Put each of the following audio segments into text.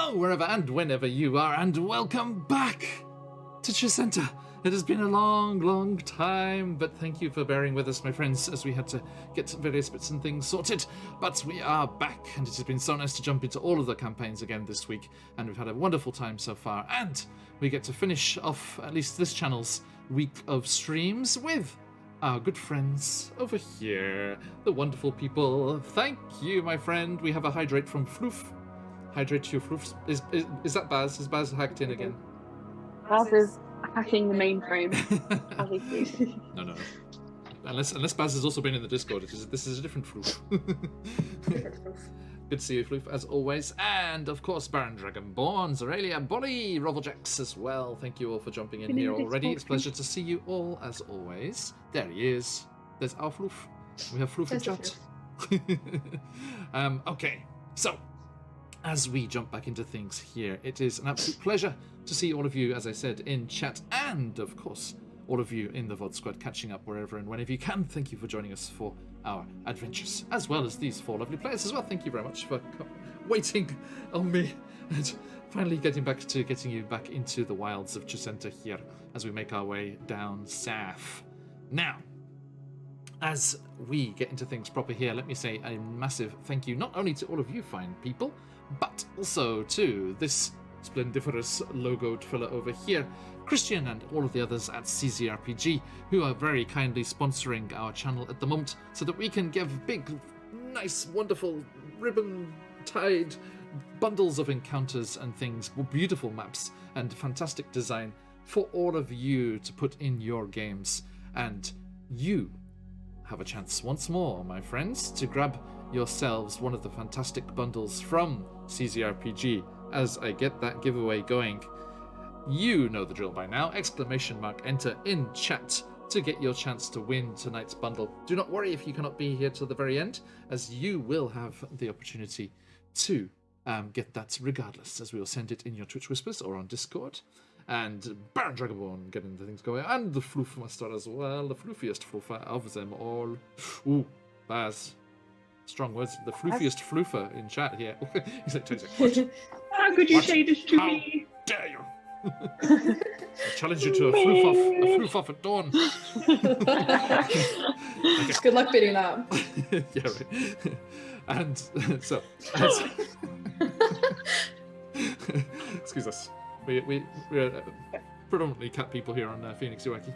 hello wherever and whenever you are, and welcome back to Chessenta. It has been a long, long time, but thank you for bearing with us, my friends, as we had to get various bits and things sorted. But we are back, and it has been so nice to jump into all of the campaigns again this week, and we've had a wonderful time so far, and we get to finish off at least this channel's week of streams with our good friends over here, the wonderful people. Thank you, my friend. We have a hydrate from Floof. Hydrate your Floofs. Is that Baz? Is Baz hacked in again? Baz is hacking the mainframe. No. Unless Baz has also been in the Discord. This is a different Floof. Good to see you, Floof, as always. And, of course, Baron Dragonborn, Zoralia, Bolly, Roveljax as well. Thank you all for jumping in here already. It's a pleasure to see you all, as always. There he is. There's our Floof. We have Floof in chat. Okay, so as we jump back into things here, it is an absolute pleasure to see all of you, as I said, in chat, and, of course, all of you in the VOD squad catching up wherever and whenever you can. Thank you for joining us for our adventures, as well as these four lovely players as well. Thank you very much for waiting on me and finally getting you back into the wilds of Chessenta here as we make our way down south. Now, as we get into things proper here, let me say a massive thank you not only to all of you fine people, but also to this splendiferous logoed fella over here, Christian, and all of the others at CZRPG, who are very kindly sponsoring our channel at the moment so that we can give big, nice, wonderful, ribbon-tied bundles of encounters and things, beautiful maps and fantastic design for all of you to put in your games. And you have a chance once more, my friends, to grab yourselves one of the fantastic bundles from CZRPG as I get that giveaway going. You know the drill by now. ! Enter in chat to get your chance to win tonight's bundle. Do not worry if you cannot be here till the very end, as you will have the opportunity to get that regardless, as we will send it in your Twitch Whispers or on Discord. And Baron Dragonborn getting the things going, and the Floof Master as well, the floofiest floofer of them all. Ooh, Baz. Strong words. The floofiest floofer in chat here. He's like, how could you say this to me? How dare you? I challenge you to a floof off at dawn. Okay. Good luck beating that. Yeah, right. And so, excuse us. We're predominantly cat people here on Phoenix Uaki.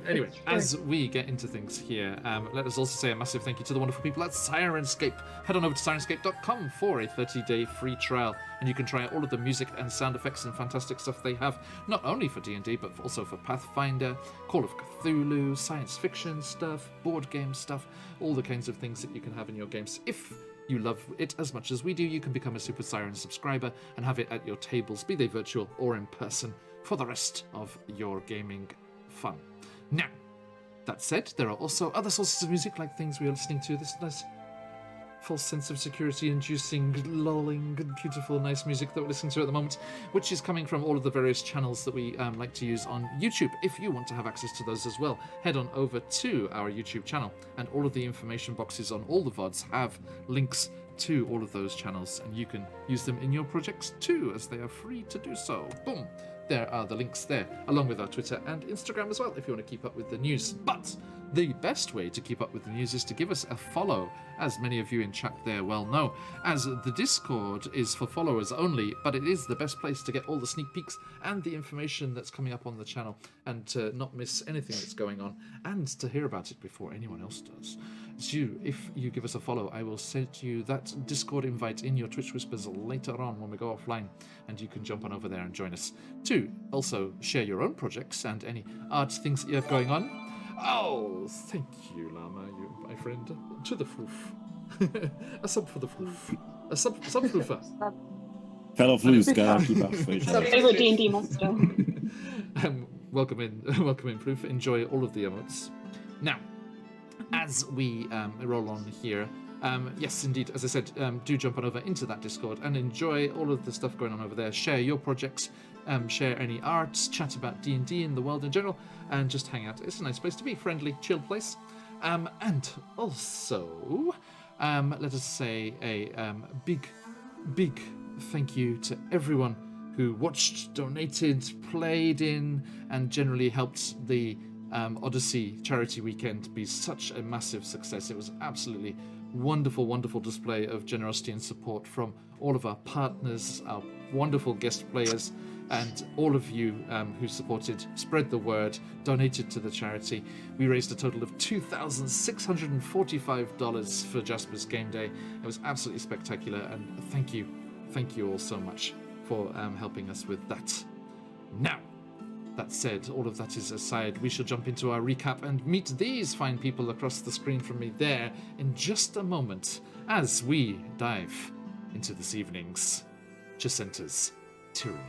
Anyway, as we get into things here, let us also say a massive thank you to the wonderful people at Sirenscape. Head on over to sirenscape.com for a 30-day free trial, and you can try out all of the music and sound effects and fantastic stuff they have, not only for D&D, but also for Pathfinder, Call of Cthulhu, science fiction stuff, board game stuff, all the kinds of things that you can have in your games. If you love it as much as we do, you can become a Super Siren subscriber and have it at your tables, be they virtual or in person, for the rest of your gaming fun. Now, that said, there are also other sources of music, like things we are listening to, this nice false sense of security inducing, lulling, beautiful, nice music that we're listening to at the moment, which is coming from all of the various channels that we like to use on YouTube. If you want to have access to those as well, head on over to our YouTube channel, and all of the information boxes on all the VODs have links to all of those channels, and you can use them in your projects too, as they are free to do so. Boom! There are the links there, along with our Twitter and Instagram as well, if you want to keep up with the news. But the best way to keep up with the news is to give us a follow, as many of you in chat there well know, as the Discord is for followers only, but it is the best place to get all the sneak peeks and the information that's coming up on the channel, and to not miss anything that's going on, and to hear about it before anyone else does. So if you give us a follow, I will send you that Discord invite in your Twitch Whispers later on when we go offline, and you can jump on over there and join us. To also share your own projects and any art things that you have going on. Oh, thank you, Llama, you, my friend. To the floof. A sub for the floof. A sub floofer. Fellow floofs, gotta keep up for each other. Favorite D&D monster. Welcome in, floof. Enjoy all of the emotes. Now, as we roll on here, yes, indeed, as I said, do jump on over into that Discord and enjoy all of the stuff going on over there. Share your projects, share any arts, chat about D&D and the world in general, and just hang out. It's a nice place to be, friendly, chill place. And also, let us say a big big thank you to everyone who watched, donated, played in, and generally helped the Odyssey charity weekend be such a massive success. It was absolutely wonderful, wonderful display of generosity and support from all of our partners, our wonderful guest players, and all of you who supported, spread the word, donated to the charity. We raised a total of $2,645 for Jasper's Game Day. It was absolutely spectacular, and thank you all so much for helping us with that. Now, that said, all of that is aside, we shall jump into our recap and meet these fine people across the screen from me there in just a moment as we dive into this evening's Chessenta's Tyranny.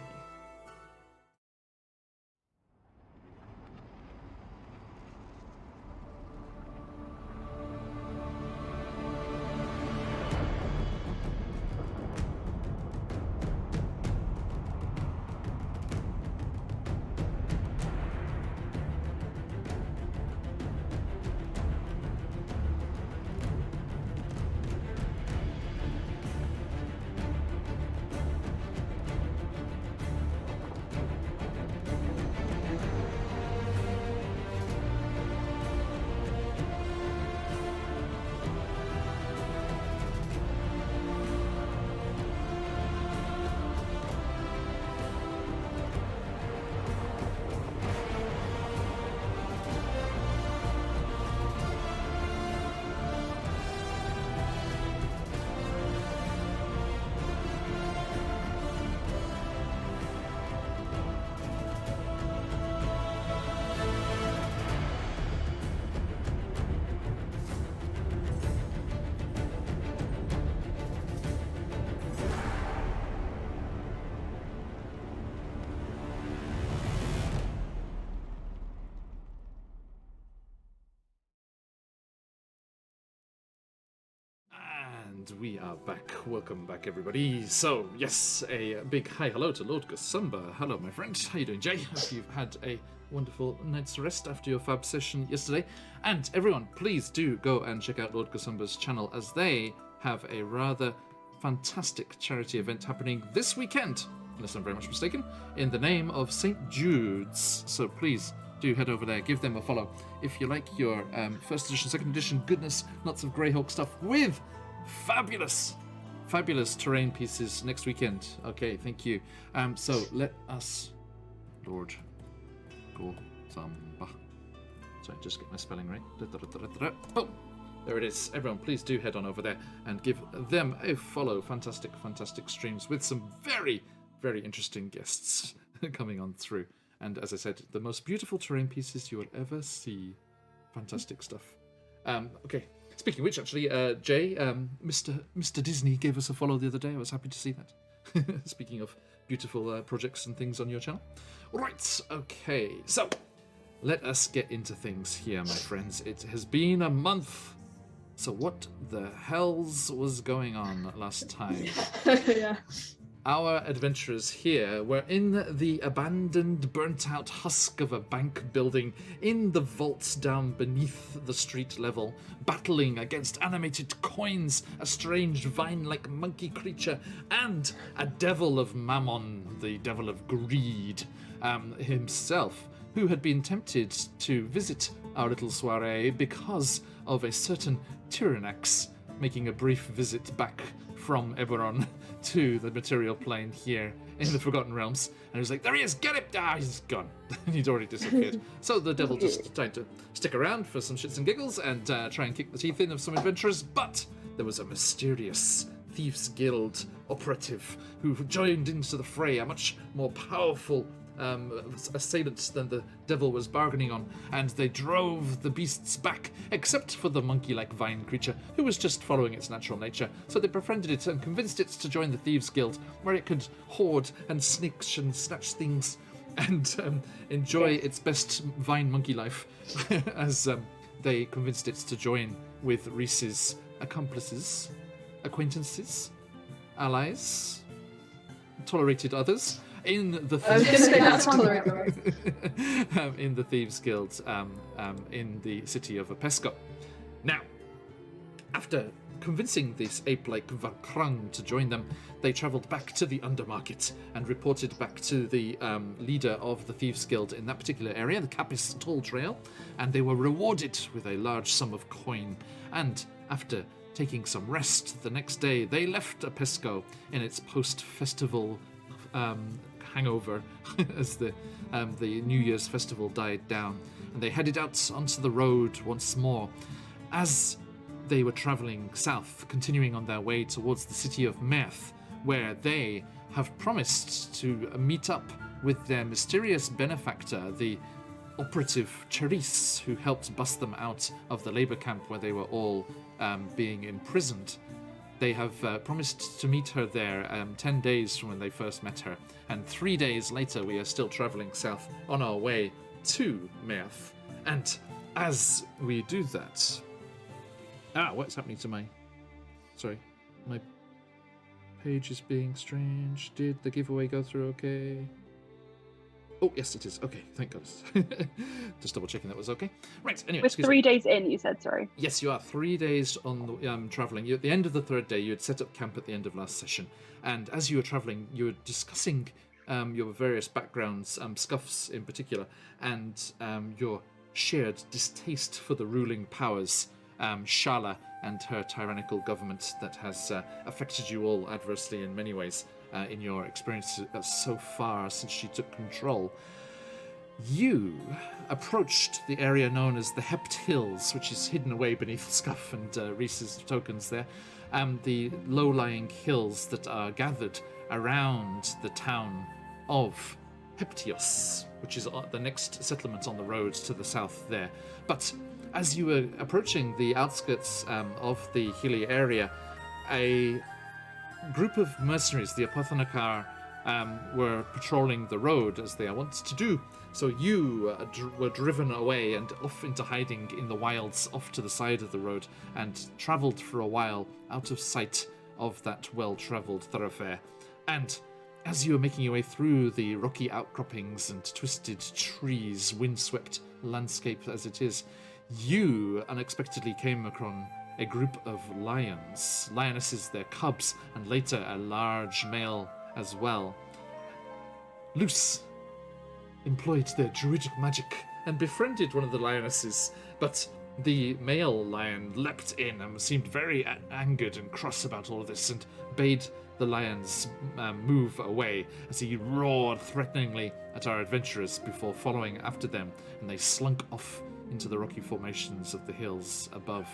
And we are back. Welcome back, everybody. So, yes, a big hi hello to Lord Gusumba. Hello, my friend. How you doing, Jay? Hope you've had a wonderful night's rest after your fab session yesterday. And everyone, please do go and check out Lord Gusumba's channel, as they have a rather fantastic charity event happening this weekend, unless I'm very much mistaken, in the name of St. Jude's. So please do head over there, give them a follow. If you like your first edition, second edition goodness, lots of Greyhawk stuff with fabulous terrain pieces next weekend. Okay, thank you. So let us, Lord Gusumba. Sorry, just get my spelling right. Boom! There it is. Everyone, please do head on over there and give them a follow. Fantastic streams with some very, very interesting guests coming on through. And as I said, the most beautiful terrain pieces you will ever see. Fantastic stuff. Okay. Speaking of which, actually, Jay, Mr. Disney gave us a follow the other day. I was happy to see that. Speaking of beautiful projects and things on your channel. Right, okay. So, let us get into things here, my friends. It has been a month. So what the hells was going on last time? Yeah. Our adventurers here were in the abandoned, burnt-out husk of a bank building, in the vaults down beneath the street level, battling against animated coins, a strange vine-like monkey creature, and a devil of mammon, the devil of greed, himself, who had been tempted to visit our little soiree because of a certain Tyrannax making a brief visit back from Eberron to the material plane here in the Forgotten Realms. And he was like, there he is, get him! Ah, he's gone. He'd already disappeared. So the devil just tried to stick around for some shits and giggles and try and kick the teeth in of some adventurers, but there was a mysterious Thieves Guild operative who joined into the fray, a much more powerful assailants than the devil was bargaining on, and they drove the beasts back, except for the monkey-like vine creature, who was just following its natural nature. So they befriended it and convinced it to join the Thieves Guild, where it could hoard and snitch and snatch things and enjoy its best vine monkey life, as they convinced it to join with Reese's accomplices, acquaintances, allies, tolerated others, in the Thieves Guild, in the Thieves Guild, in the city of Pesco. Now, after convincing this ape-like Valkrang to join them, they travelled back to the Undermarket and reported back to the leader of the Thieves Guild in that particular area, the Capis Tall Trail, and they were rewarded with a large sum of coin. And after taking some rest the next day, they left Pesco in its post-festival hangover as the New Year's festival died down, and they headed out onto the road once more. As they were travelling south, continuing on their way towards the city of Merth, where they have promised to meet up with their mysterious benefactor, the operative Charisse, who helped bust them out of the labour camp where they were all being imprisoned. They have promised to meet her there 10 days from when they first met her, and 3 days later we are still travelling south on our way to Merth. And as we do that... what's happening to my... Sorry, my page is being strange. Did the giveaway go through okay? Oh, yes, it is. Okay, thank goodness. Just double checking that was okay. Right, anyway. We're 3 days in, you said, sorry. Yes, you are 3 days on the travelling. At the end of the third day, you had set up camp at the end of last session. And as you were travelling, you were discussing your various backgrounds, scuffs in particular, and your shared distaste for the ruling powers, Shala and her tyrannical government that has affected you all adversely in many ways. In your experience so far since she took control. You approached the area known as the Hept Hills, which is hidden away beneath Scuff and Reese's tokens there, the low-lying hills that are gathered around the town of Heptios, which is the next settlement on the road to the south there. But as you were approaching the outskirts of the hilly area, a group of mercenaries, the Apothekar, were patrolling the road as they are wont to do. So you were driven away and off into hiding in the wilds off to the side of the road and travelled for a while out of sight of that well-travelled thoroughfare. And as you were making your way through the rocky outcroppings and twisted trees, windswept landscape as it is, you unexpectedly came upon a group of lions, lionesses, their cubs, and later a large male as well. Luce employed their druidic magic and befriended one of the lionesses, but the male lion leapt in and seemed very angered and cross about all of this and bade the lions move away as he roared threateningly at our adventurers before following after them, and they slunk off into the rocky formations of the hills above.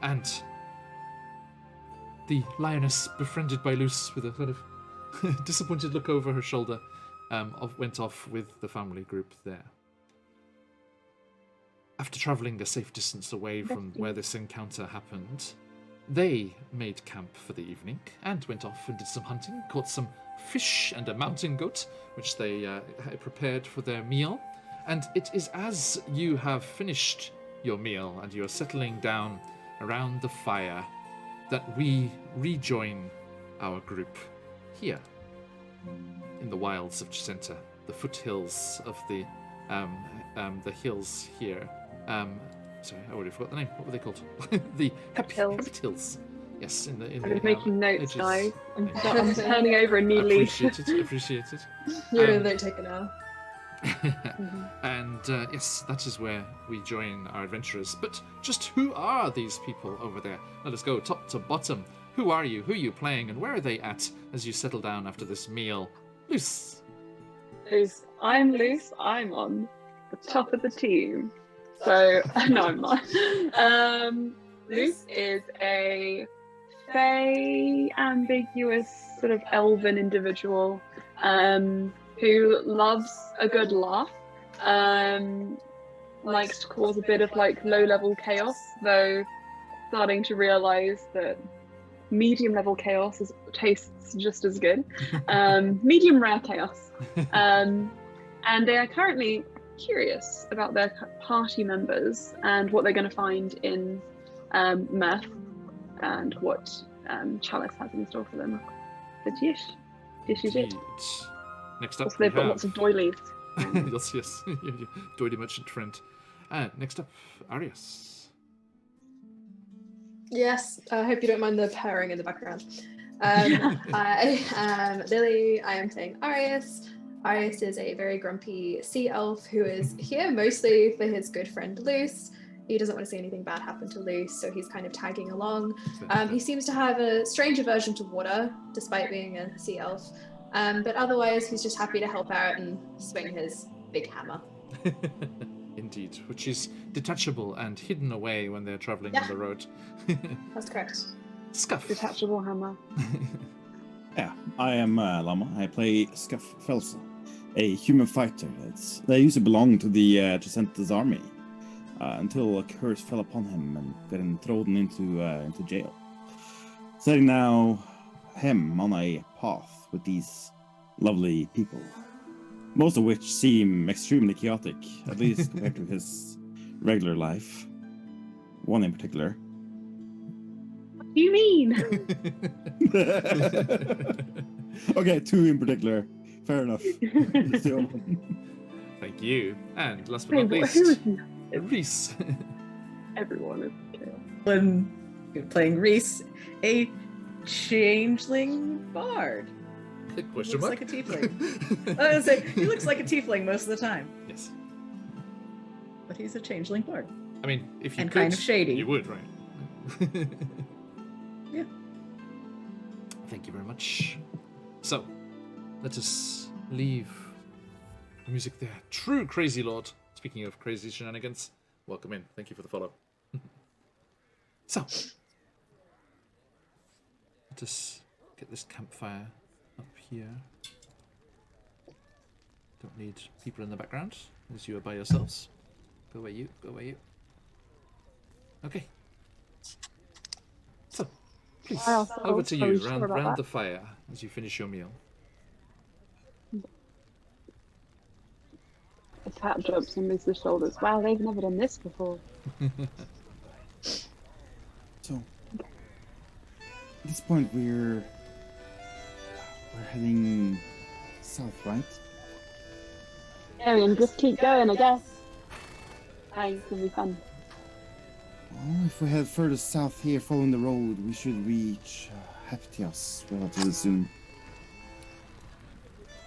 And the lioness, befriended by Luce with a kind of disappointed look over her shoulder, went off with the family group there. After travelling a safe distance away from where this encounter happened, they made camp for the evening and went off and did some hunting, caught some fish and a mountain goat, which they had prepared for their meal. And it is as you have finished your meal and you are settling down around the fire that we rejoin our group here in the wilds of Chessenta, the foothills of the hills here. Sorry, I already forgot the name. What were they called? The Hept Hills. Yes, in the. I'm making notes, edges. guys. I'm turning over a new leaf. Appreciate it. You're a note taker now. And yes, that is where we join our adventurers. But just who are these people over there? Let us go top to bottom. Who are you? Who are you playing? And where are they at as you settle down after this meal? Luce. I'm Luce. I'm on the top of the team. So, no, I'm not. Luce is a fey, ambiguous, sort of elven individual who loves a good laugh, likes to cause a bit of like low-level chaos, though starting to realise that medium-level chaos tastes just as good. Medium rare chaos. And they are currently curious about their party members and what they're going to find in Merth and what Chalice has in store for them. But yes, this is it. Next up, also, they've got lots of doilies. yes, doily merchant friend. Next up, Arius. Yes, I hope you don't mind the purring in the background. I am Lily. I am playing Arius. Arius is a very grumpy sea elf who is here mostly for his good friend Luce. He doesn't want to see anything bad happen to Luce, so he's kind of tagging along. He seems to have a strange aversion to water, despite being a sea elf. But otherwise, he's just happy to help out and swing his big hammer. Indeed, which is detachable and hidden away when they're traveling on the road. That's correct. Scuff. Detachable hammer. Yeah, I am Llama. I play Scuff Felsa, a human fighter that used to belong to the Chessenta's army until a curse fell upon him and got him thrown into jail. Setting now him on a path with these lovely people, most of which seem extremely chaotic, at least compared to his regular life. One in particular. What do you mean? Okay, two in particular. Fair enough. Thank you. And last but Hey, not least, who is Reese. everyone is chaos. When playing Reese, a changeling bard. Question Looks mark? like a tiefling. I was gonna say, he looks like a tiefling most of the time, Yes. but he's a changeling bard. I mean, if you And could, kind of shady. you would, right? Yeah. Thank you very much. So, let us leave the music there. True Crazy Lord. Speaking of crazy shenanigans, welcome in. Thank you for the follow. So, let us get this campfire up here. Don't need people in the background, as you are by yourselves. Go away, you. Go away, you. Okay. So, please, Wow, over to are we you, sure round about that? the fire as you finish your meal. A cat jumps on Moose's shoulders. Wow, they've never done this before. So, at this point, we're heading south, right? Yeah, and just keep going, I guess. Hey, it's gonna be fun. Well, if we head further south here, following the road, we should reach Heptios relatively soon.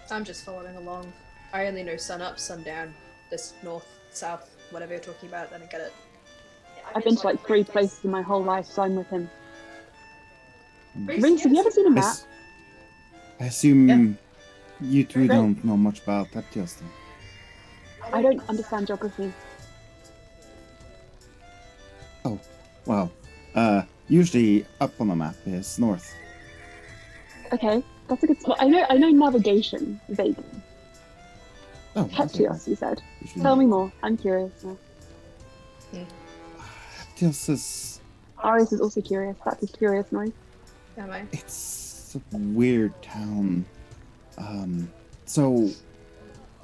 I'm just following along. I only know sun up, sun down, this north, south, whatever you're talking about, then I get it. I've been to like 3 places in my whole life, so I'm with him. Mm. Reese, have you ever seen a map? I assume Yeah. you two Great. don't know much about Heptios then. I don't understand geography. Oh, well, usually up on the map is north. Okay, that's a good spot. I know navigation, vaguely. Oh, okay. Heptios, you said. Usually Tell me north. more. I'm curious now. Heptios is... Arius is also curious. That's a curious noise. Am I? It's a weird town. So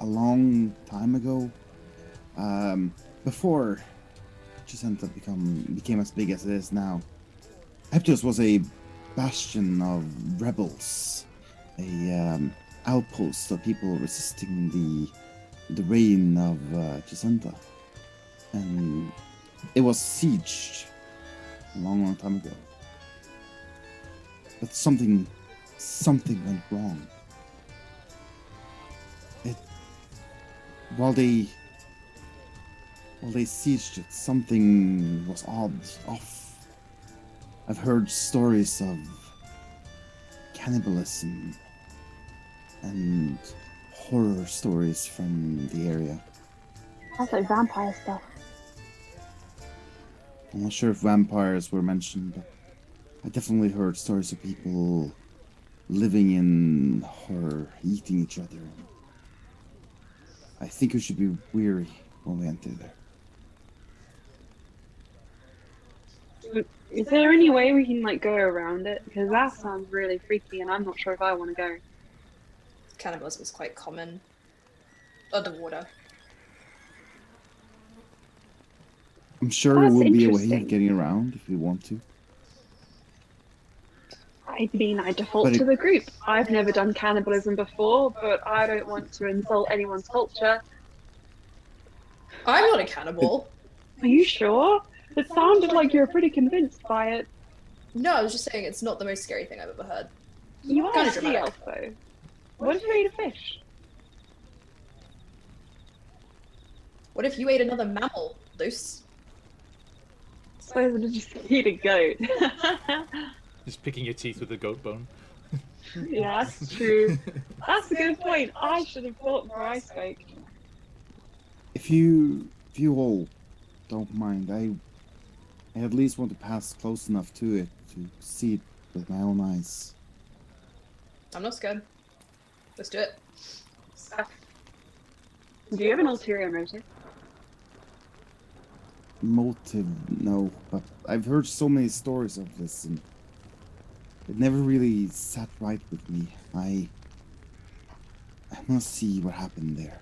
a long time ago, before Chessenta became as big as it is now, Heptios was a bastion of rebels, a outpost of people resisting the reign of Chessenta, and it was sieged a long time ago. But something went wrong. While they sieged it, something was off. I've heard stories of cannibalism and horror stories from the area. That's like vampire stuff. I'm not sure if vampires were mentioned, but I definitely heard stories of people living in horror, eating each other. I think we should be wary when we enter there. Is there any way we can like go around it? Because that sounds really freaky, and I'm not sure if I want to go. Cannibalism is quite common underwater. I'm sure there That's will be a way interesting. of getting around if we want to. I mean, I default But to the group. I've never done cannibalism before, but I don't want to insult anyone's culture. I'm not a cannibal. Are you sure? It sounded like you were pretty convinced by it. No, I was just saying it's not the most scary thing I've ever heard. You are Kinda a sea dramatic. elf, though. What if you ate a fish? What if you ate another mammal, Luce? Suppose I just eat a goat. Just picking your teeth with a goat bone. Yeah, that's true. That's a good point. I should have thought before I spoke. If you all don't mind, I at least want to pass close enough to it to see it with my own eyes. I'm not scared. Let's do it. Do you have an ulterior motive? Motive, no, but I've heard so many stories of this, and it never really sat right with me. I must see what happened there.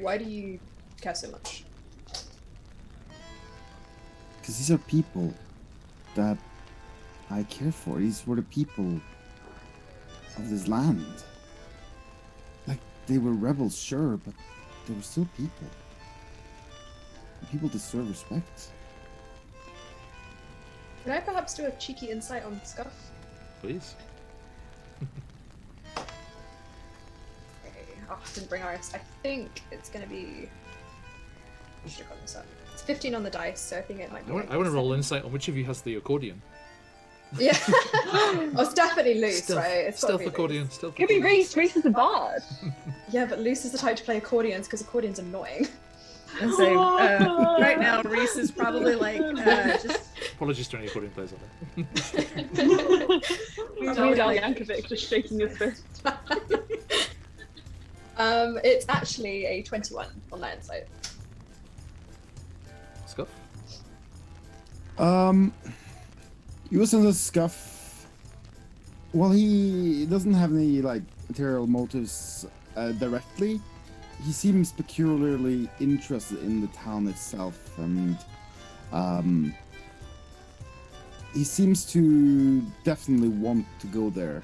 Why do you care so much? Because these are people that I care for. These were the people of this land. Like, they were rebels, sure, but they were still people. People deserve respect. Can I perhaps do a cheeky insight on Scuff? Please. Okay. Oh, I didn't bring Iris. I think it's gonna be. I should have got this up. It's 15 on the dice, so I think it might be. I want to roll insight on which of you has the accordion. Yeah. Oh, it's definitely Luce, Stealth, right? It's gotta stealth be Luce. accordion. Stealth Could be accordion. Reese. Reese is a bard. Yeah, but Luce is the type to play accordions because accordions are annoying. And so right now, Reese is probably like just Apologies to any accordion players out there. Weird Al Yankovic just shaking his fist. It's actually a 21 on that insight. Scuff? Usa's Scuff, well, he doesn't have any, like, material motives directly. He seems peculiarly interested in the town itself, and he seems to definitely want to go there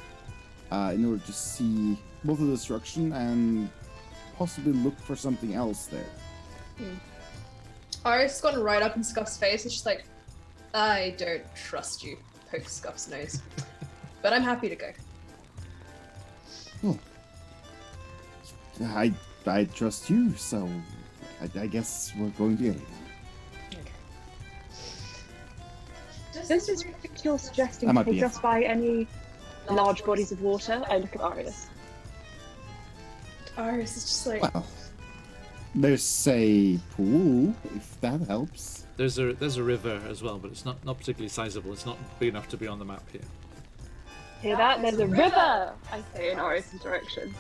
in order to see both the destruction and possibly look for something else there. Iris has gone right up in Scuff's face. It's just like, I don't trust you. Poke Scuff's nose. But I'm happy to go. Well, I trust you, so I guess we're going together. This is you're suggesting That might to be take it. us by any large bodies of water. I look at Arius. Iris is just like, Well, there's a pool, if that helps. There's a river as well, but it's not particularly sizable. It's not big enough to be on the map here. Hear that? There's a river! I say in Arius' direction.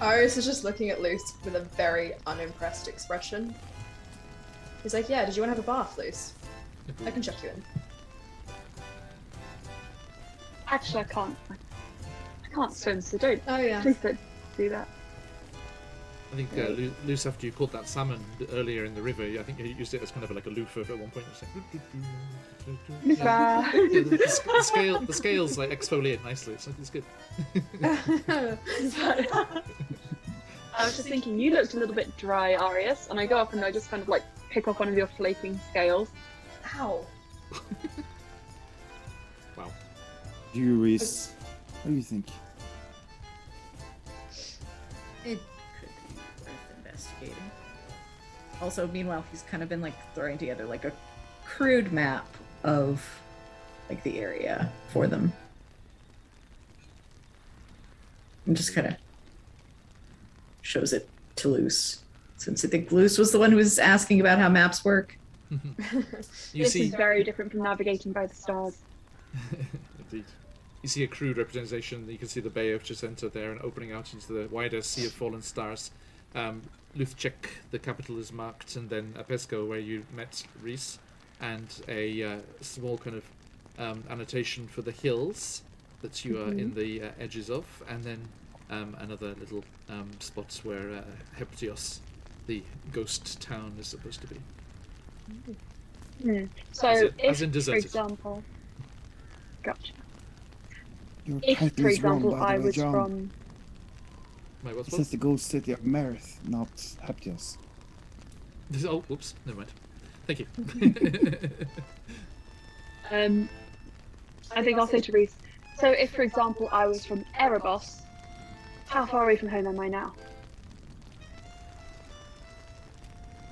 Iris is just looking at Luce with a very unimpressed expression. He's like, yeah, did you want to have a bath, Luce? I can check you in. Actually, I can't swim, so don't. Oh yeah. Please don't do that. I think Luce, after you caught that salmon earlier in the river, I think you used it as kind of like a loofah at one point. It's like, Loofah. yeah, the scales like exfoliate nicely. It's good. I was just thinking, you looked a little bit dry, Arius, and I go up and I just kind of like pick up one of your flaking scales. Ow. Wow. You, Reese, what do you think? it could be worth investigating. Also, meanwhile, he's kind of been like throwing together like a crude map of like the area for them. And just kind of shows it to Luce, since I think Luce was the one who was asking about how maps work. You This see, is very different from navigating by the stars. indeed. You see a crude representation. You can see the Bay of Chessenta there and opening out into the wider Sea of Fallen Stars. Luthchek, the capital, is marked, and then Apesco, where you met Reese, and a small kind of annotation for the hills that you are in the edges of, and then another little spot where Heptios, the ghost town, is supposed to be. So, As in if, for deserted. example, gotcha. Your If, title for is wrong, example, by the I way, was John. from. Wait, what's It says the ghost city of Merith, not Heptios. Oh, whoops, never mind. Thank you. I think I'll say to Reese, so if, for example, I was from Erebos, how far away from home am I now?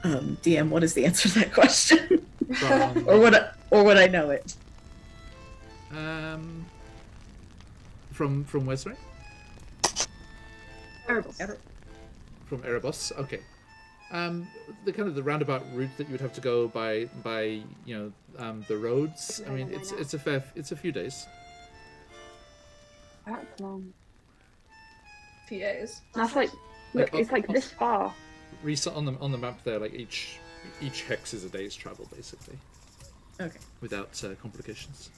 DM, what is the answer to that question? From, or would I know it? from where, sorry? Erebos. From Erebos. Okay. The kind of the roundabout route that you would have to go by you know the roads. I mean, it's a few days. That's long. Few days. That's like, look, it's like this far. On the map there, like each hex is a day's travel basically, Okay. without complications.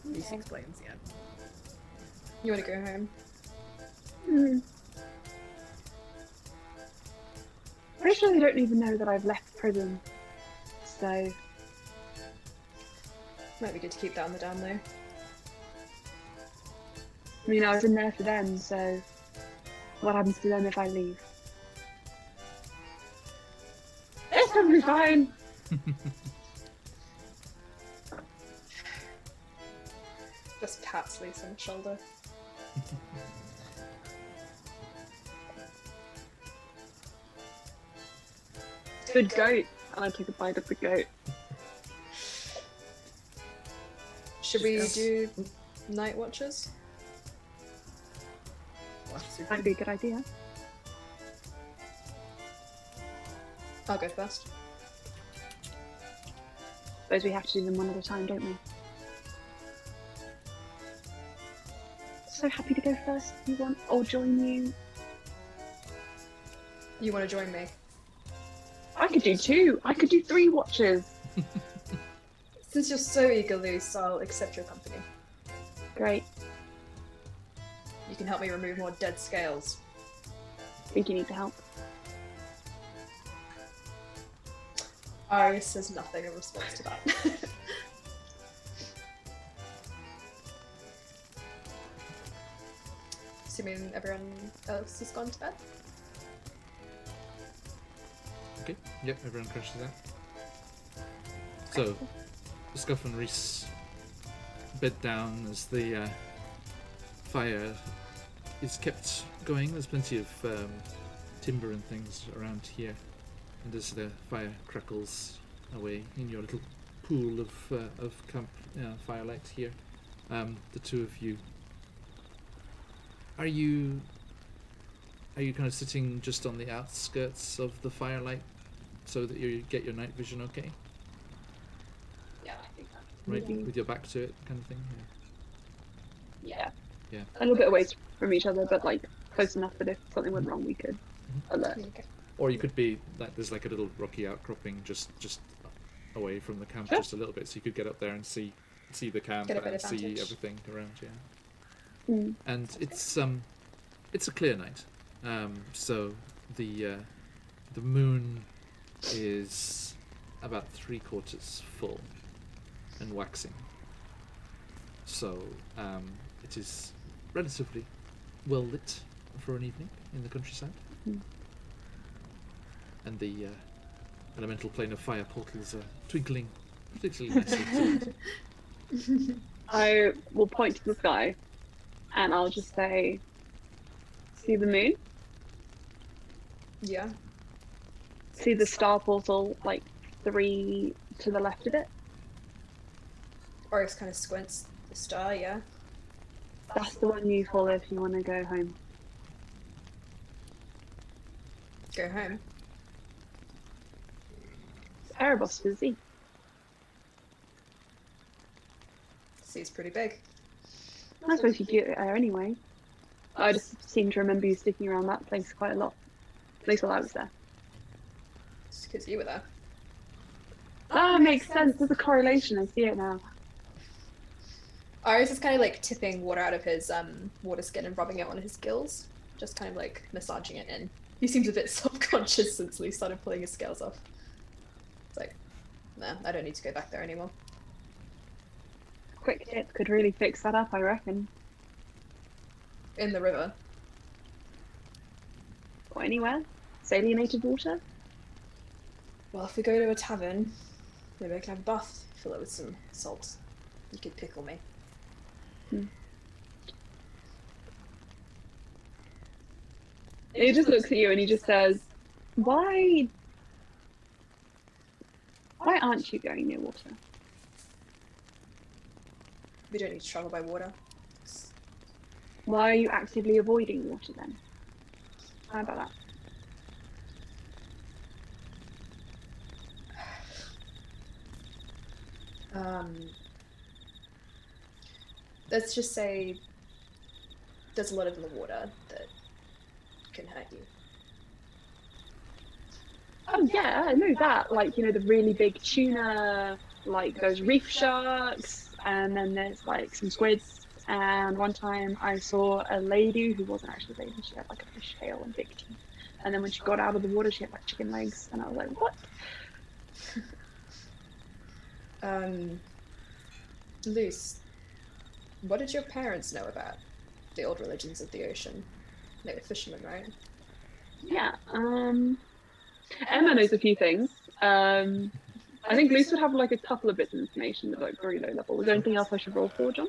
Reese explains, yeah. You want to go home? Pretty sure they don't even know that I've left prison. So, Might be good to keep that on the down low. I mean, I was in there for them, so what happens to them if I leave? It's probably fine. Just pats Lisa on the shoulder. Good goat. And I took a bite of the goat. Should we do night watches? That'd be a good idea. I'll go first. Suppose we have to do them one at a time, don't we? So happy to go first if you want. I'll join you. You want to join me? I could do 2. I could do 3 watches. Since you're so eager, Luce, I'll accept your company. Great. You can help me remove more dead scales. I think you need the help. Arius says nothing in response to that. Assuming everyone else has gone to bed? Okay. Yep. Everyone crashes out. So, Scuff and Reese bed down as the fire is kept going. There's plenty of timber and things around here, and as the fire crackles away in your little pool of camp firelight here, the two of you. Are you kind of sitting just on the outskirts of the firelight, so that you get your night vision okay? Yeah, I think that's Right, with your back to it, kind of thing. Yeah. Yeah. A little bit away from each other, but like close enough that if something went wrong, we could alert. Okay. Or you could be like there's like a little rocky outcropping just away from the camp, Sure. just a little bit, so you could get up there and see the camp Get a bit and see advantage. everything around. Yeah. Mm. And it's a clear night, so the moon is about 3/4 full and waxing, so it is relatively well lit for an evening in the countryside. Mm. And the elemental plane of fire portals are twinkling particularly nicely. I will point to the sky, and I'll just say, "See the moon? Yeah. See the star portal, like 3 to the left of it? Arius kind of squints the star, yeah. That's the one you follow if you want to go home." Go home. It's Erebos to Z. See's pretty big. I suppose you get there anyway. I just seem to remember you sticking around that place quite a lot. At least while I was there. Just because you were there. Ah, makes sense. There's a correlation. I see it now. Arius is kind of like tipping water out of his water skin and rubbing it on his gills. Just kind of like massaging it in. He seems a bit self-conscious since he started pulling his scales off. It's like, nah, I don't need to go back there anymore. Quick tip could really fix that up, I reckon. In the river. or anywhere? Salinated water? Well, if we go to a tavern, maybe I can have a bath, fill it with some salt. You could pickle me. He just looks at you and he just says, why aren't you going near water? We don't need to travel by water. Why are you actively avoiding water then? How about that? Let's just say there's a lot of in the water that can hurt you. Oh yeah, I know that. Like, you know, the really big tuna, like those reef sharks, and then there's like some squids. And one time I saw a lady who wasn't actually a lady, she had like a fish tail and big teeth. And then when she got out of the water, she had like chicken legs, and I was like, what? Luce, what did your parents know about the old religions of the ocean? They were fishermen, right? Yeah, Emma knows a few things. I think Luce would have like a couple of bits of information that's like very low level. Is there anything else I should roll for, John?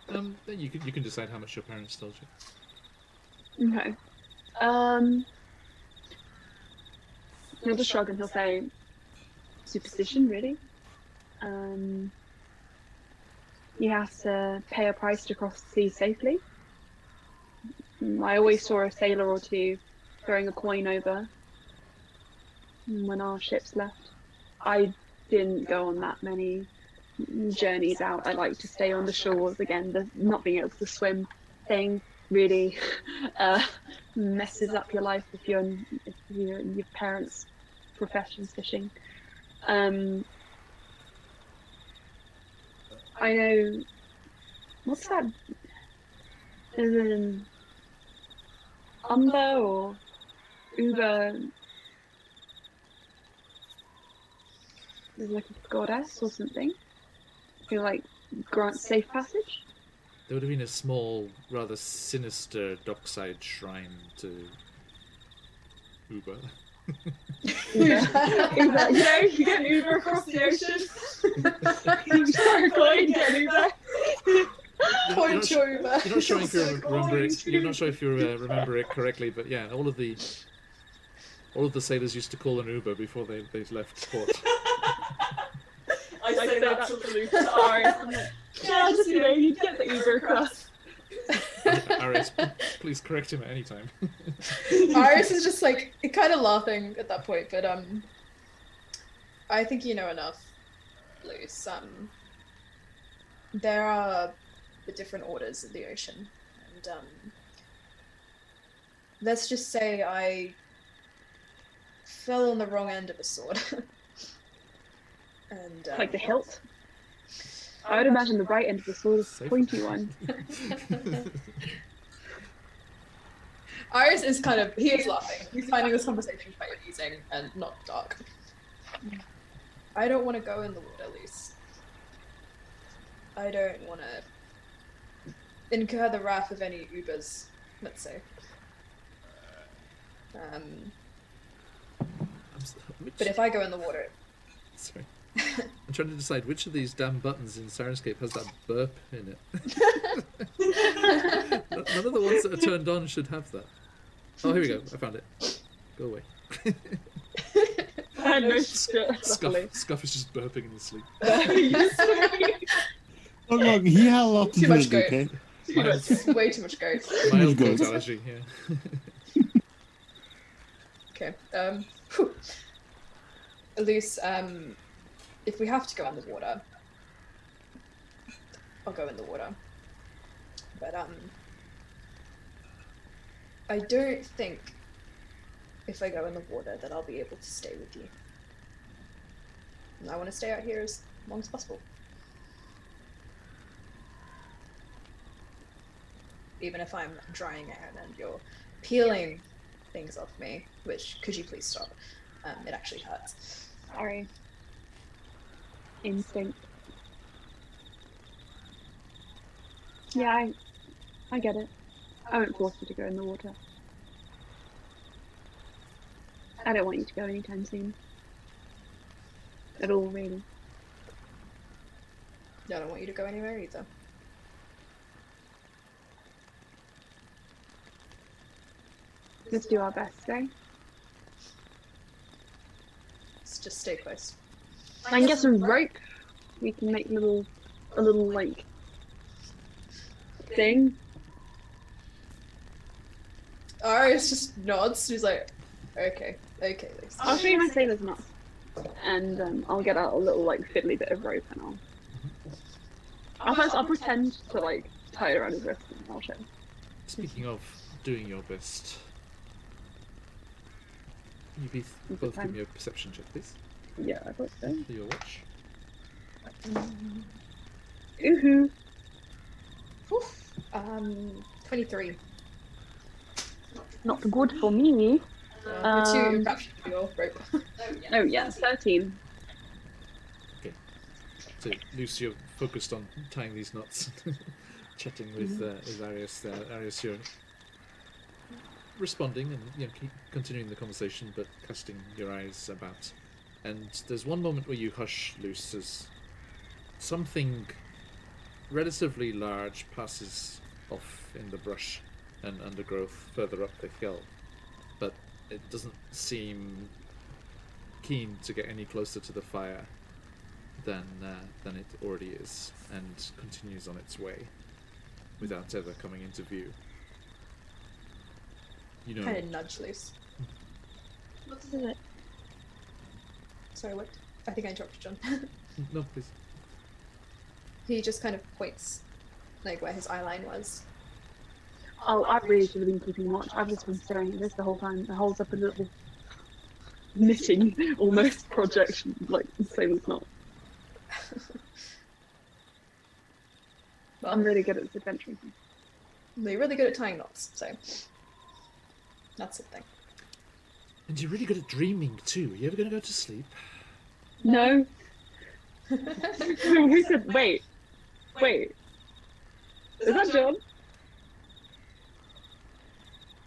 Then you can decide how much your parents told you. Okay. He'll just shrug and he'll say, superstition, really? You have to pay a price to cross the sea safely. I always saw a sailor or two throwing a coin over when our ships left. I didn't go on that many journeys out. I like to stay on the shores. Again, the not being able to swim thing really messes up your life if your parents' profession's fishing. I know. What's that? Is it Umber or Uber? There's like a goddess or something who like grants safe passage. There would have been a small, rather sinister dockside shrine to Uber. Uber. You know, you get an Uber across the ocean. You start a coin, get an Uber. You're not sure if you remember it. You're not sure if you remember it correctly, but yeah, all of the sailors used to call an Uber before they left port. I say that to Luke. Sorry. Yeah, just you know, you get the Uber across. Arius, please correct him at any time. Arius is just like kind of laughing at that point, but I think you know enough, Luce. There are the different orders of the ocean, and let's just say I fell on the wrong end of a sword. And Like the hilt. I would imagine the right end of the sword is the pointy one. Iris is he is laughing. He's finding this conversation quite amusing and not dark. I don't want to go in the water, Luce. I don't want to incur the wrath of any Ubers, let's say. But if I go in the water... Sorry. I'm trying to decide which of these damn buttons in Sirenscape has that burp in it. None of the ones that are turned on should have that. Oh, here we go. I found it. Go away. I noticed it. Scuff is just burping in his sleep. Oh, look, he had a lot to Too do, much goat. okay? Way too much goat. Mild Goats. goat allergy, yeah. Okay. Luce, if we have to go in the water, I'll go in the water. But I don't think if I go in the water that I'll be able to stay with you. And I want to stay out here as long as possible. Even if I'm drying out and you're peeling things off me, which, could you please stop? It actually hurts. Sorry. Instinct. Yeah, I get it. I won't force you to go in the water. I don't want you to go anytime soon. At all, really. I don't want you to go anywhere either. Let's do our best, eh? Let's just stay close. I can get some rope. We can make a little like thing. Arius just nods. He's like, okay, Luce. I'll show you my sailor's knot, and I'll get out a little like fiddly bit of rope, and I'll pretend to like tie it around his wrist, and I'll show. Speaking of doing your best, can you both give me a perception check, please? Yeah, I thought so. For your watch. Ooh. 23. Not good for me. You're too raptured for your rope. Oh yeah, 13. Okay. So, Luce, you're focused on tying these knots, chatting with Arius there. Arius, you're responding and keep continuing the conversation, but casting your eyes about. And there's one moment where you hush, Luce, as something relatively large passes off in the brush and undergrowth further up the hill, but it doesn't seem keen to get any closer to the fire than it already is, and continues on its way without ever coming into view. You know, Kind of nudge Luce. What is it? Sorry, what? I think I interrupted John. no, please. He just kind of points, like where his eye line was. Oh, I really should have been keeping watch. I've just been staring at this the whole time. It holds up a little knitting, almost projection, like sailor's knot. I'm really good at this adventuring thing. You're really good at tying knots, so that's the thing. And you're really good at dreaming too. Are you ever going to go to sleep? No. Who said, wait. Is that John?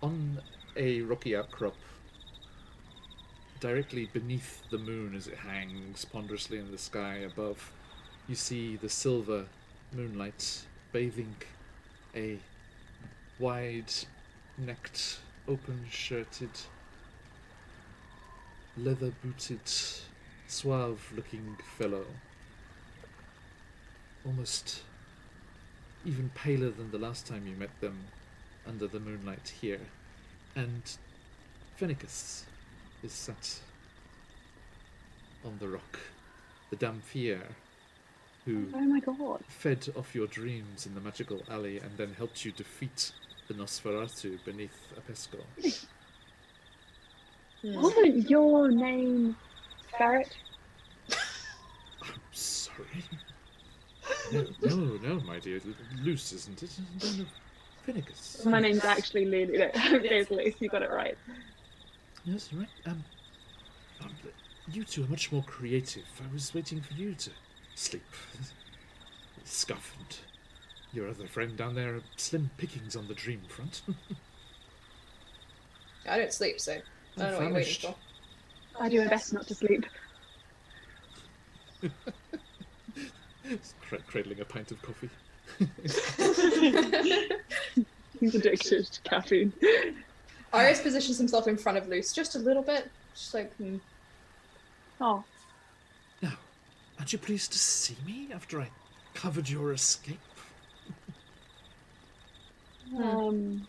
On a rocky outcrop, directly beneath the moon as it hangs ponderously in the sky above, you see the silver moonlight bathing a wide-necked, open-shirted, leather-booted, suave-looking fellow, almost even paler than the last time you met them under the moonlight here. And Phenicus is sat on the rock, the Dampier, who Oh my god. fed off your dreams in the magical alley and then helped you defeat the Nosferatu beneath Apesco. Wasn't your name Ferret? I'm sorry. No, my dear. Luce, isn't it? No, Phenicus. My name's actually Lily. No, there's Luce, you got it right. Yes, right. You two are much more creative. I was waiting for you to sleep. Scuff and your other friend down there are slim pickings on the dream front. I don't sleep, so I don't know what you're waiting for. I do my best not to sleep. Cradling a pint of coffee. He's addicted to caffeine. Arius positions himself in front of Luce just a little bit, just like, Oh, Now, aren't you pleased to see me after I covered your escape? I'm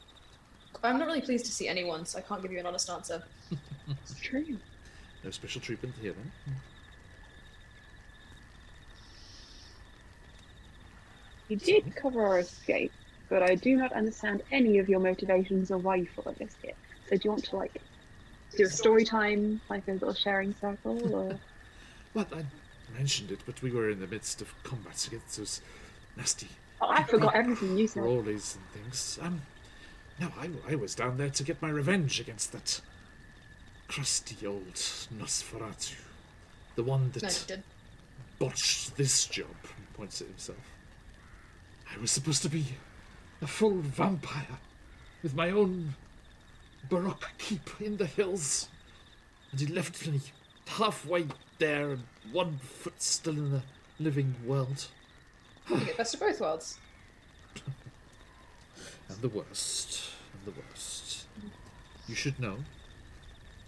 not really pleased to see anyone, so I can't give you an honest answer. it's true. No special treatment here then. You did cover our escape, but I do not understand any of your motivations or why you followed us here. So do you want to, like, do a story time, like a little sharing circle, or...? Well, I mentioned it, but we were in the midst of combat against those nasty... Oh, I forgot everything you said. Crawlies and things. No, I was down there to get my revenge against that crusty old Nosferatu. The one No, you that did. botched this job, he points at himself. I was supposed to be a full vampire, with my own Baroque keep in the hills. and he left me halfway there and 1 foot still in the living world. You get best of both worlds. And the worst. And the worst. You should know.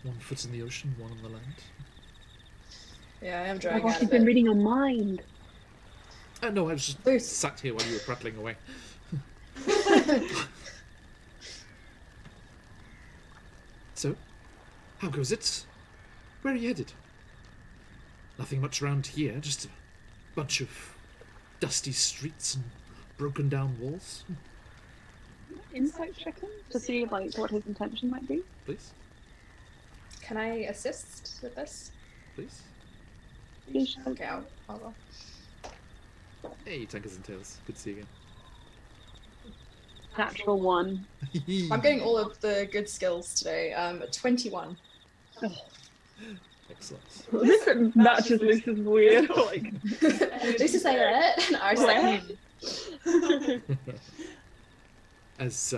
1 foot in the ocean, 1 on the land. Yeah, I am Oh my drawing gosh, out you've of been it. reading your mind. No, I was just There's- sat here while you were prattling away. So, how goes it? Where are you headed? Nothing much around here, just a bunch of dusty streets and broken down walls. Insight checking to see like what his intention might be. Please, Can I assist with this? please. Okay, I'll go. Hey, Tankers and Tails. Good to see you again. Natural 1. I'm getting all of the good skills today. 21. Excellent. That's just this is weird. Like, Lucy say that, and I say, As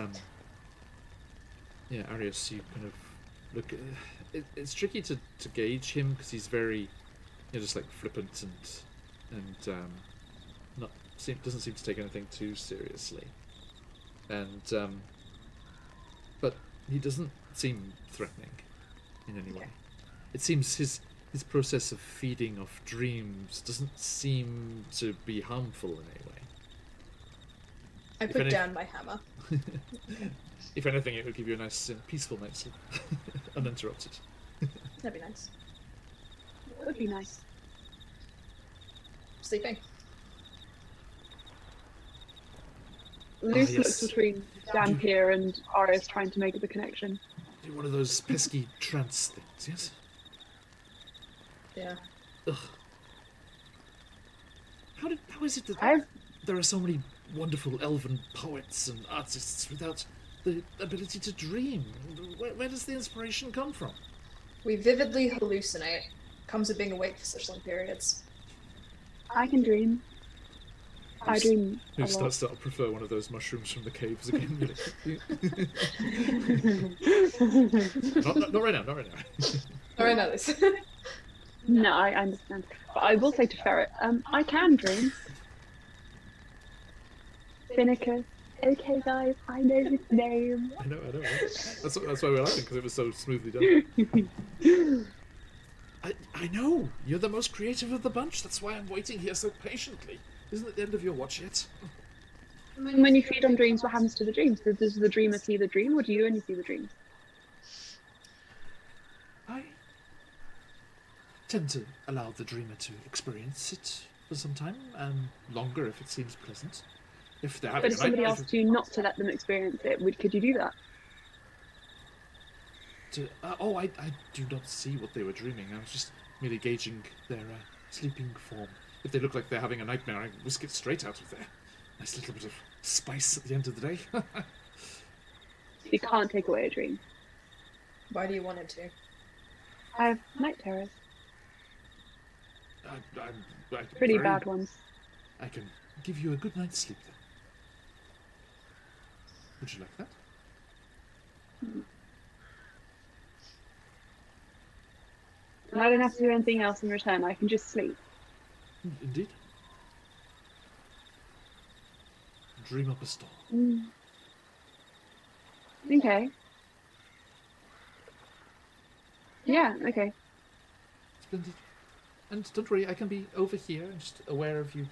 Arius, you kind of look. It's tricky to gauge him because he's very, just like flippant and doesn't seem to take anything too seriously, and but he doesn't seem threatening in any way. It seems his process of feeding off dreams doesn't seem to be harmful in any way. I If put any- down my hammer. If anything, it would give you a nice, peaceful night's sleep, uninterrupted. That'd be nice. that would be nice. Sleeping. Luce yes. looks between Dampier and Arius trying to make the connection. You're one of those pesky trance things, yes? Yeah. Ugh. How is it that I've there are so many wonderful elven poets and artists without the ability to dream? Where does the inspiration come from? We vividly hallucinate. Comes with being awake for such long periods. I can dream. I dream a Who lot. starts to prefer one of those mushrooms from the caves again? not right now, not right now. Alright, now this. No, I understand. But I will say to Ferret, I can dream. Finnicus. Okay, guys, I know his name. I know. That's why we're laughing, because it was so smoothly done. I know! You're the most creative of the bunch. That's why I'm waiting here so patiently. Isn't it the end of your watch yet? When you feed on dreams, what happens to the dreams? Does the dreamer see the dream, or do you only see the dreams? I tend to allow the dreamer to experience it for some time, and longer if it seems pleasant. If they're But having if a somebody nightmare, asked you not to let them experience it, could you do that? I do not see what they were dreaming. I was just merely gauging their sleeping form. If they look like they're having a nightmare, I whisk it straight out of there. Nice little bit of spice at the end of the day. You can't take away a dream. Why do you want it to? I have night terrors. I'm Pretty very- bad ones. I can give you a good night's sleep then. Would you like that? And I don't have to do anything else in return. I can just sleep. Indeed. Dream up a storm. Okay. Yeah, okay. Splendid. And don't worry, I can be over here and just aware of you.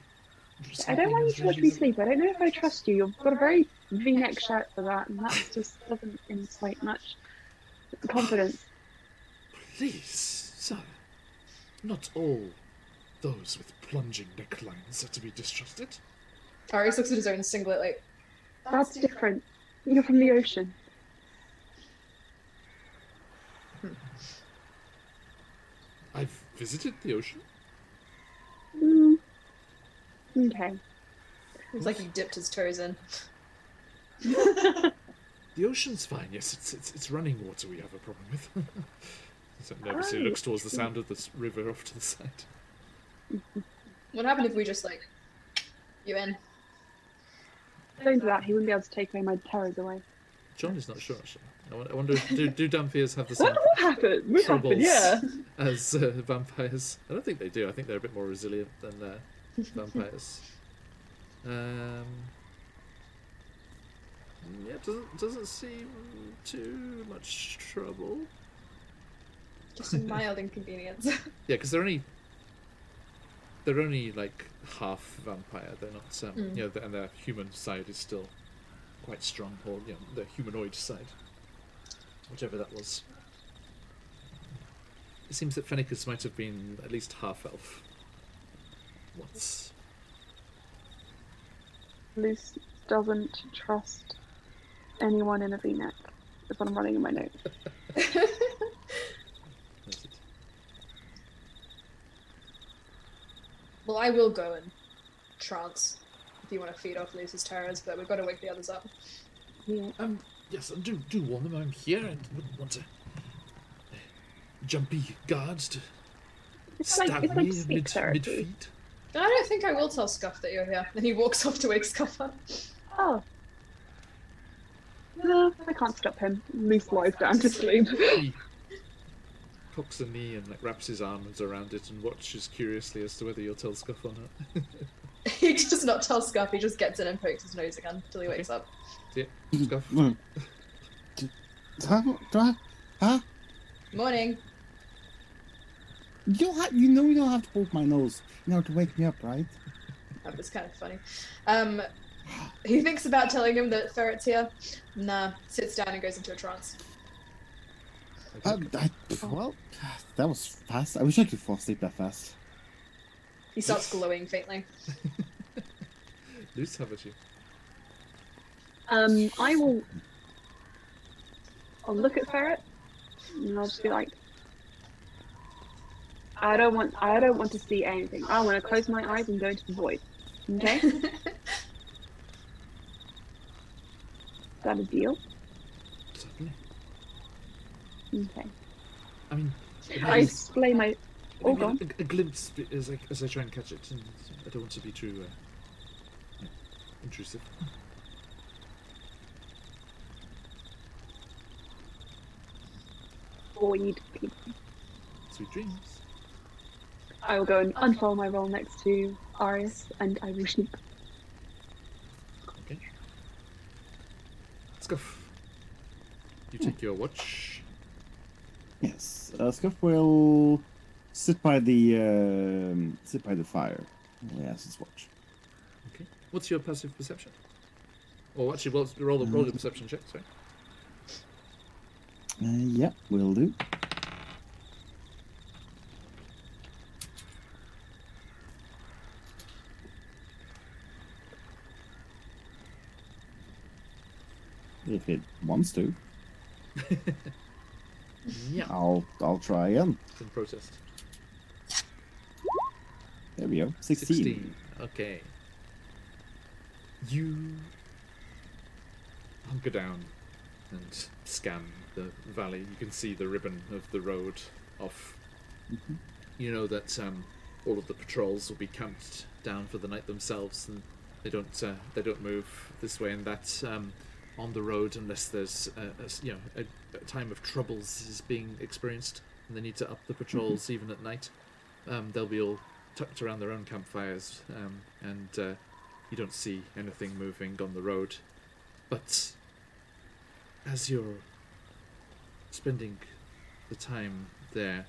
I don't want you to watch me sleep. I don't know if I trust you. You've got a very V-neck shirt for that, and that just doesn't incite much confidence. Please, sir. Not all those with plunging necklines are to be distrusted. Arius looks at his own singlet like, That's different. You're from the ocean. I've visited the ocean. Mm. Okay. it's like he dipped his toes in. The ocean's fine. Yes, it's running water we have a problem with. So nervously Oh. looks towards the sound of this river off to the side. What happened if we just like, you in? Don't do that. He wouldn't be able to take away my terrors away. John is not sure. Actually, I wonder, do vampires have the same What happened? What happened? troubles Yeah. as vampires? I don't think they do. I think they're a bit more resilient than vampires. Yeah, doesn't seem too much trouble. Just a mild inconvenience. Yeah, because they're only like half vampire. They're not, you know, and their human side is still quite strong, or you know, the humanoid side, whichever that was. It seems that Fennicus might have been at least half elf once. Luce doesn't trust anyone in a V-neck. That's what I'm running in my notes. Well, I will go in trance if you want to feed off Luce's terrors, but we've got to wake the others up. Yeah. Yes, and do warn them I'm here and wouldn't want to jumpy guards to stab me speak therapy. mid-feet. I don't think I will tell Scuff that you're here. Then he walks off to wake Scuff up. Oh. No, I can't stop him. Luce lies down to sleep. He cocks a knee and like wraps his arms around it and watches curiously as to whether you'll tell Scuff or not. He does not tell Scuff, he just gets in and pokes his nose again until he wakes up. Yeah, Scuff. Huh? Morning. You know you don't have to poke my nose. You know to wake me up, right? That was kind of funny. He thinks about telling him that Ferret's here. Nah, sits down and goes into a trance. Well, that was fast. I wish I could fall asleep that fast. He starts glowing faintly. Luce, how about you? I'll look at Ferret and I'll just be like, I don't want to see anything. I want to close my eyes and go into the void. Okay? Is that a deal? Certainly. Okay. I mean, I display my. Oh, maybe gone. a glimpse as I try and catch it, and I don't want to be too intrusive. Void people. Sweet dreams. I will go and unfold my roll next to Arius, and I will sleep. Okay. Scuff. You take your watch. Yes, Scuff will sit by the fire. Yes, his watch. Okay. What's your passive perception? Or actually, well, roll the perception check. Sorry. Yeah, will do. If it wants to, Yeah. I'll try again. In protest. There we go. 16. Okay. You hunker down and scan the valley. You can see the ribbon of the road off. Mhm. You know that all of the patrols will be camped down for the night themselves, and they don't move this way and that on the road unless there's a time of troubles is being experienced, and they need to up the patrols even at night. They'll be all tucked around their own campfires, and you don't see anything moving on the road. But as you're spending the time there,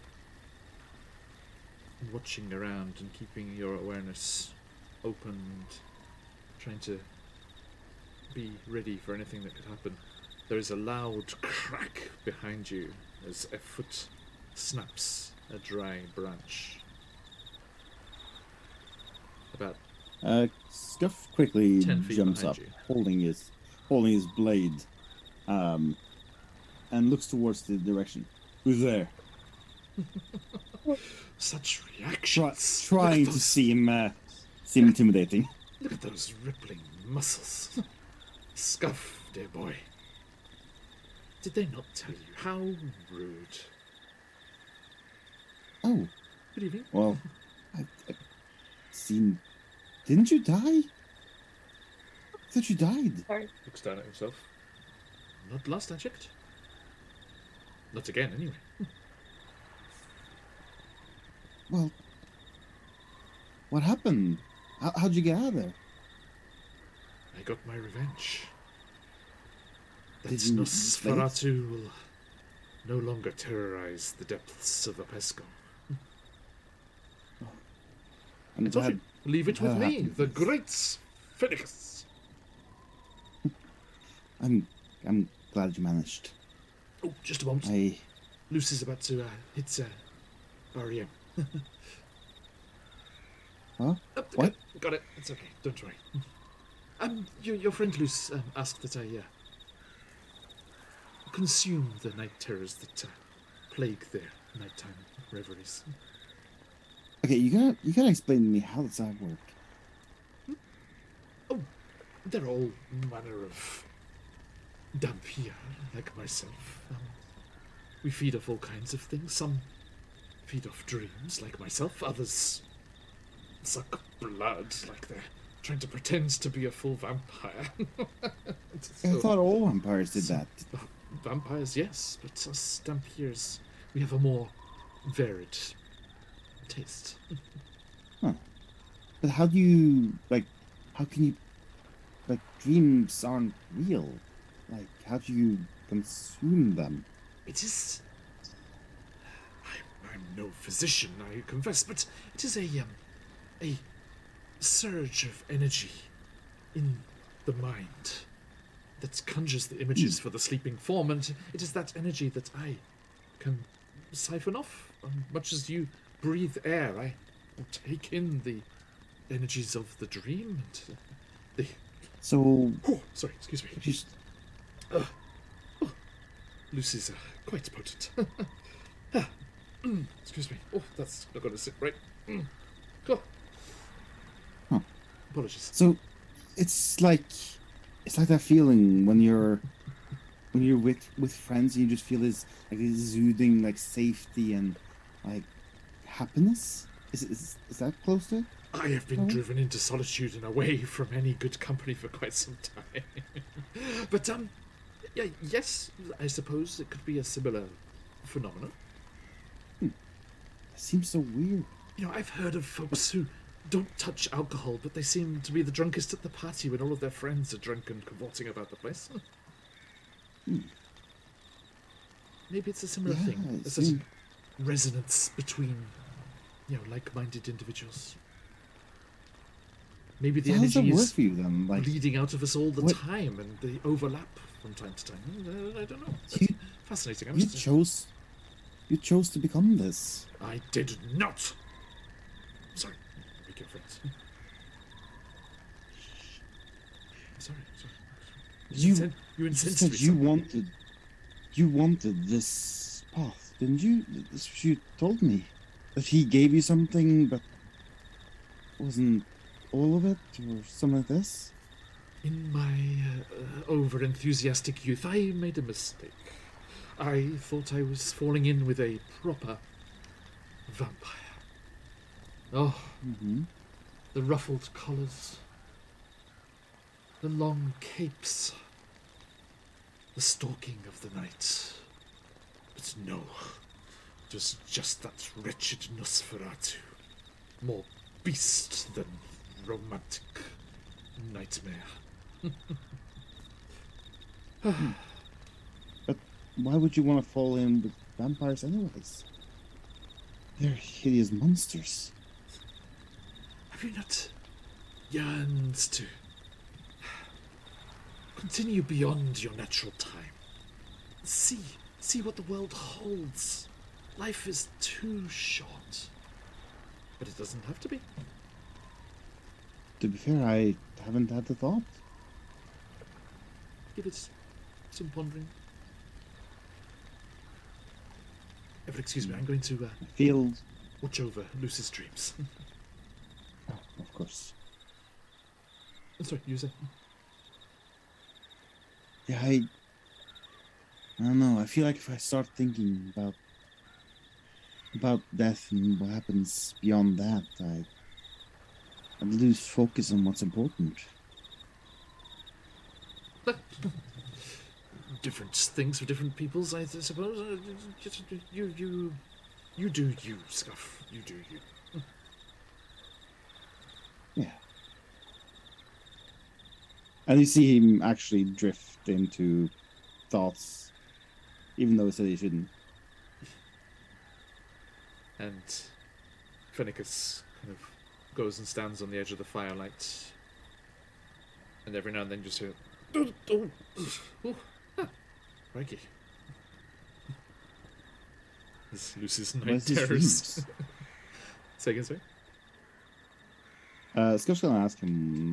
watching around and keeping your awareness open and trying to be ready for anything that could happen, there is a loud crack behind you as a foot snaps a dry branch. About Scuff quickly 10 feet jumps behind up, you. holding his blade, and looks towards the direction. Who's there? Such reactions. Trying to seem intimidating. Look at those rippling muscles. Scuff, dear boy. Did they not tell you? How rude. Oh, Good evening. well, I seen. Didn't you die? I thought you died. Sorry. Looks down at himself. Not last I checked. Not again, anyway. Well, what happened? How'd you get out of there? I got my revenge. That Did you Nosferatu will no longer terrorize the depths of the Pesco. I'm I told glad. you, leave it with that me, happened. the great Phoenix. I'm glad you managed. Oh, just a moment. I. Lucy's about to hit REM. Huh? Oh, What? Got it. It's okay. Don't worry. Your friend Luce asked that I consume the night terrors that plague their nighttime reveries. Okay, you gotta explain to me how does that work? Oh, they're all manner of Dampier, like myself. We feed off all kinds of things. Some feed off dreams, like myself. Others suck blood, like they're trying to pretend to be a full vampire. I thought all vampires did that. Vampires, yes, but us Dampiers, we have a more varied taste. Huh. But how do you how can you dreams aren't real? Like how do you consume them? It is. I'm no physician, I confess, but it is a surge of energy in the mind that conjures the images for the sleeping form, and it is that energy that I can siphon off. Much as you breathe air, I will take in the energies of the dream and the. So Oh, sorry, excuse me. just Lucy's quite potent. Excuse me. Oh, that's not going to sit right. Cool. Huh. Apologies. so it's like that feeling when you're with friends and you just feel this exuding safety and happiness. Is that close to it? I have been driven into solitude and away from any good company for quite some time. But yeah, yes, I suppose it could be a similar phenomenon. It seems so weird. You know, I've heard of folks who don't touch alcohol, but they seem to be the drunkest at the party when all of their friends are drunk and cavorting about the place. Maybe it's a similar thing. There's such a resonance between, like-minded individuals. Maybe the So how does that energy work is for you then? bleeding out of us all the what- time, and they overlap from time to time. I don't know. You- It's fascinating. You chose to become this. I did not. Sorry. Be careful. Sorry. You incensed me. said you wanted this path, didn't you? This what you told me. That he gave you something, but wasn't all of it, or something like this. In my over-enthusiastic youth, I made a mistake. I thought I was falling in with a proper vampire. Oh, the ruffled collars, the long capes, the stalking of the night. But no, it was just that wretched Nosferatu, more beast than romantic nightmare. But why would you want to fall in with vampires anyways? They're hideous monsters. Have you not yearned to continue beyond your natural time? See what the world holds. Life is too short. But it doesn't have to be. To be fair, I haven't had the thought. Give it some pondering. Ever excuse me, I'm going to I feel... watch over Lucy's dreams. Oh, of course. I'm sorry, you say? Yeah, I don't know. I feel like if I start thinking about death and what happens beyond that, I'd lose focus on what's important. different things for different peoples, I suppose. You do you, Scuff. You do you. Yeah. And you see him actually drift into thoughts, even though he said he shouldn't. And Phoenicus kind of goes and stands on the edge of the firelight, and every now and then just hear, crikey. This Lucy's night Where's his terrors. dreams? Say again, sorry? Scuff's gonna ask him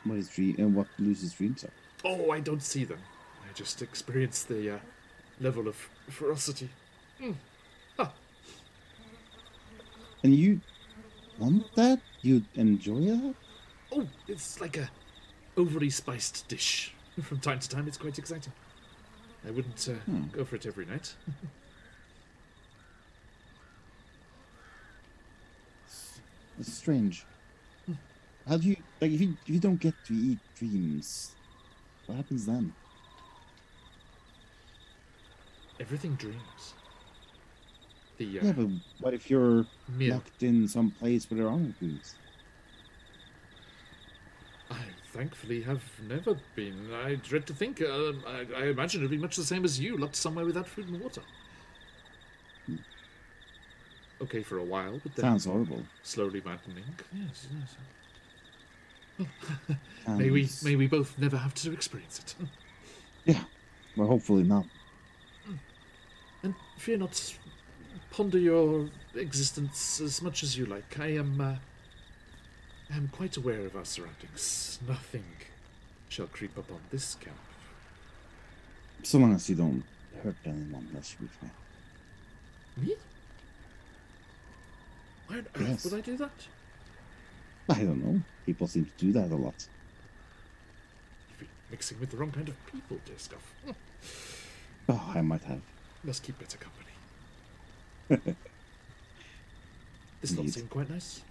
what his dream and what Lucy's dreams are. Oh, I don't see them. I just experience the level of ferocity. And you want that? You enjoy that? Oh, it's like a overly spiced dish. From time to time, it's quite exciting. I wouldn't go for it every night. It's strange. How do you like if you don't get to eat dreams? What happens then? Everything dreams. The Yeah, but what if you're meal. locked in some place where there are no dreams? I thankfully have never been. I dread to think. I imagine it'd be much the same as you, locked somewhere without food and water. Okay for a while, but then Sounds horrible. slowly maddening. Yes, yes. Sounds- May we both never have to experience it. Yeah. Well, hopefully not. And fear not. Ponder your existence as much as you like. I am quite aware of our surroundings. Nothing shall creep upon this camp. So long as you don't hurt anyone, that should be fine. Me? Why on earth Yes. would I do that? I don't know. People seem to do that a lot. You've been mixing with the wrong kind of people, dear Scuff. Oh, I might have. Must keep better company. This lot Indeed. seem quite nice.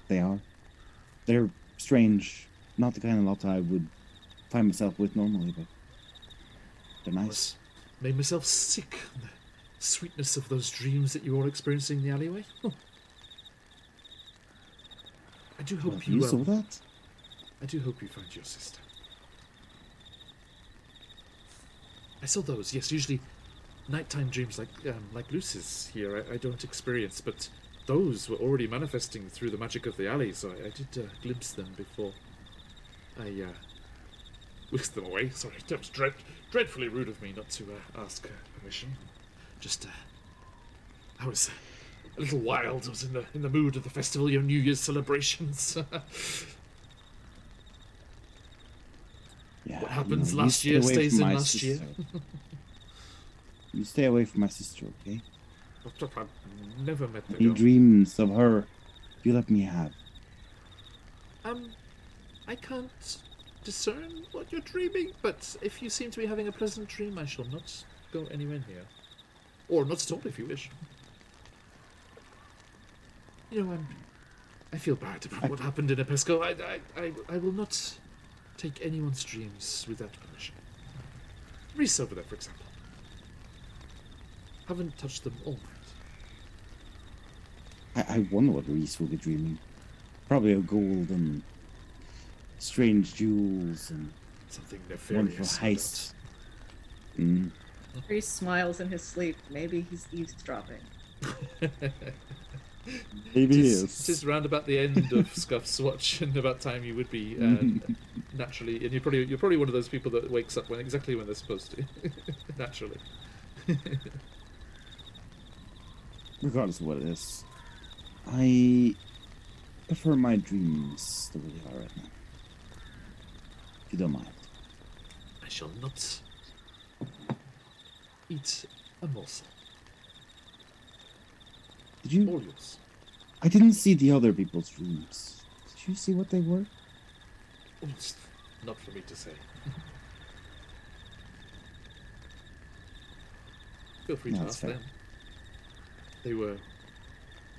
They are. They're strange. Not the kind of lot I would find myself with normally, but they're nice. Must made myself sick. The sweetness of those dreams that you were experiencing in the alleyway. I do hope You saw that? I do hope you find your sister. I saw those, yes. Usually, nighttime dreams like Lucy's here, I don't experience, but those were already manifesting through the magic of the alley, so I did glimpse them before I whisked them away. Sorry, that was dreadfully rude of me not to ask permission. Just, I was a little wild. I was in the mood of the festival, your New Year's celebrations. Yeah. What happens you last stay year away stays from in my last year. sister. You stay away from my sister, okay? I've never met the Any girl. dreams of her, you let me have. I can't discern what you're dreaming, but if you seem to be having a pleasant dream, I shall not go anywhere near. Or not at all, if you wish. You know, I feel bad about what happened in Epesco. I will not take anyone's dreams without permission. Reese over there, for example. Haven't touched them all night. I wonder what Reese will be dreaming. Probably of gold and strange jewels and Something wonderful nefarious. no doubt. heists. Mm. Reese smiles in his sleep. Maybe he's eavesdropping. Maybe he It is. is round about the end of Scuff's watch, and about time you would be naturally, and you're probably one of those people that wakes up exactly when they're supposed to, naturally. Regardless of what it is, I prefer my dreams the way they are right now. If you don't mind. I shall not eat a morsel. Did you? All yours. I didn't see the other people's dreams. Did you see what they were? Oh, it's not for me to say. Feel free No, to that's ask fair. them. They were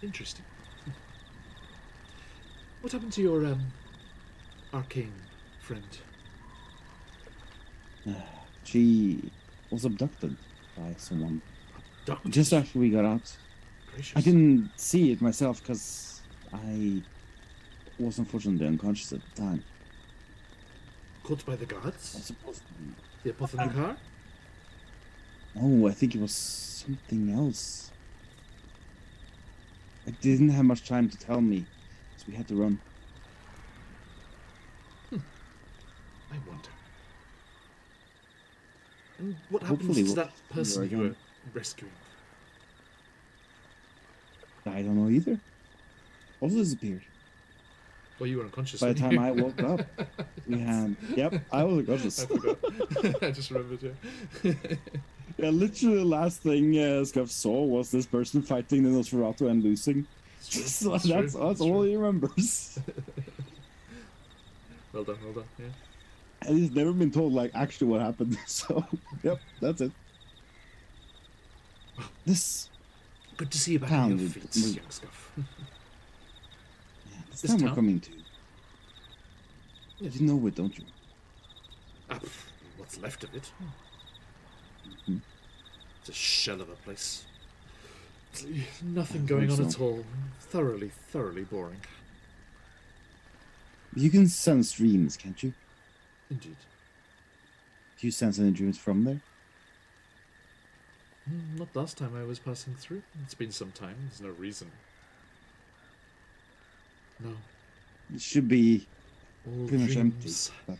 interesting. What happened to your arcane friend? She was abducted by someone Doctor. just after we got out. Gracious. I didn't see it myself because I was unfortunately unconscious at the time. Caught by the I was guards? supposed to be. The apothecary? Oh, I think it was something else. I didn't have much time to tell me, so we had to run. I wonder. And what Hopefully happens to we'll that see person her you were again. rescuing? I don't know either. Also disappeared. Well, you were unconscious. By the weren't time you? I woke up, we had. Yep, I was I unconscious. forgot. I just remembered, yeah. Yeah, literally the last thing Scuff saw was this person fighting the Nosferatu and losing. It's true, So it's true, that's it's all true. he remembers. Well done, yeah. And he's never been told like actually what happened. So yep, that's it. This Good to see you back on your Pounded. feet, young Scuff. this This time we're town? coming to. You know it, don't you? Ah, what's left of it? Mhm. It's a shell of a place. Nothing I going on hope at so. all. Thoroughly boring. You can sense dreams, can't you? Indeed. Do you sense any dreams from there? Not last time I was passing through. It's been some time. There's no reason. No. It should be All pretty much empty. dreams. But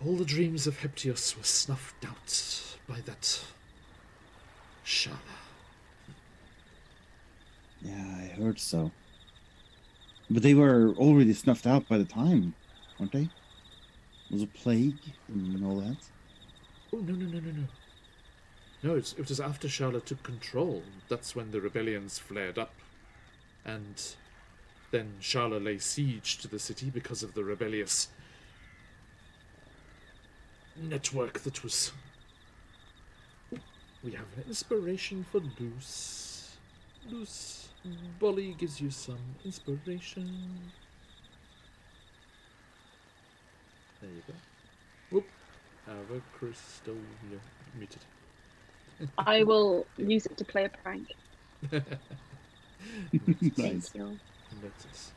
All the dreams of Heptios were snuffed out by that Shala. yeah, I heard so. But they were already snuffed out by the time, weren't they? It was a plague and all that. Oh, no. No, it was after Shala took control. That's when the rebellions flared up. And then Shala lay siege to the city because of the rebellious network that was... We have an inspiration for Loose. Loose. Bolly gives you some inspiration. There you go. Whoop. Have a crystal. You're muted. I will use it to play a prank. Nice. Thank you. Notice.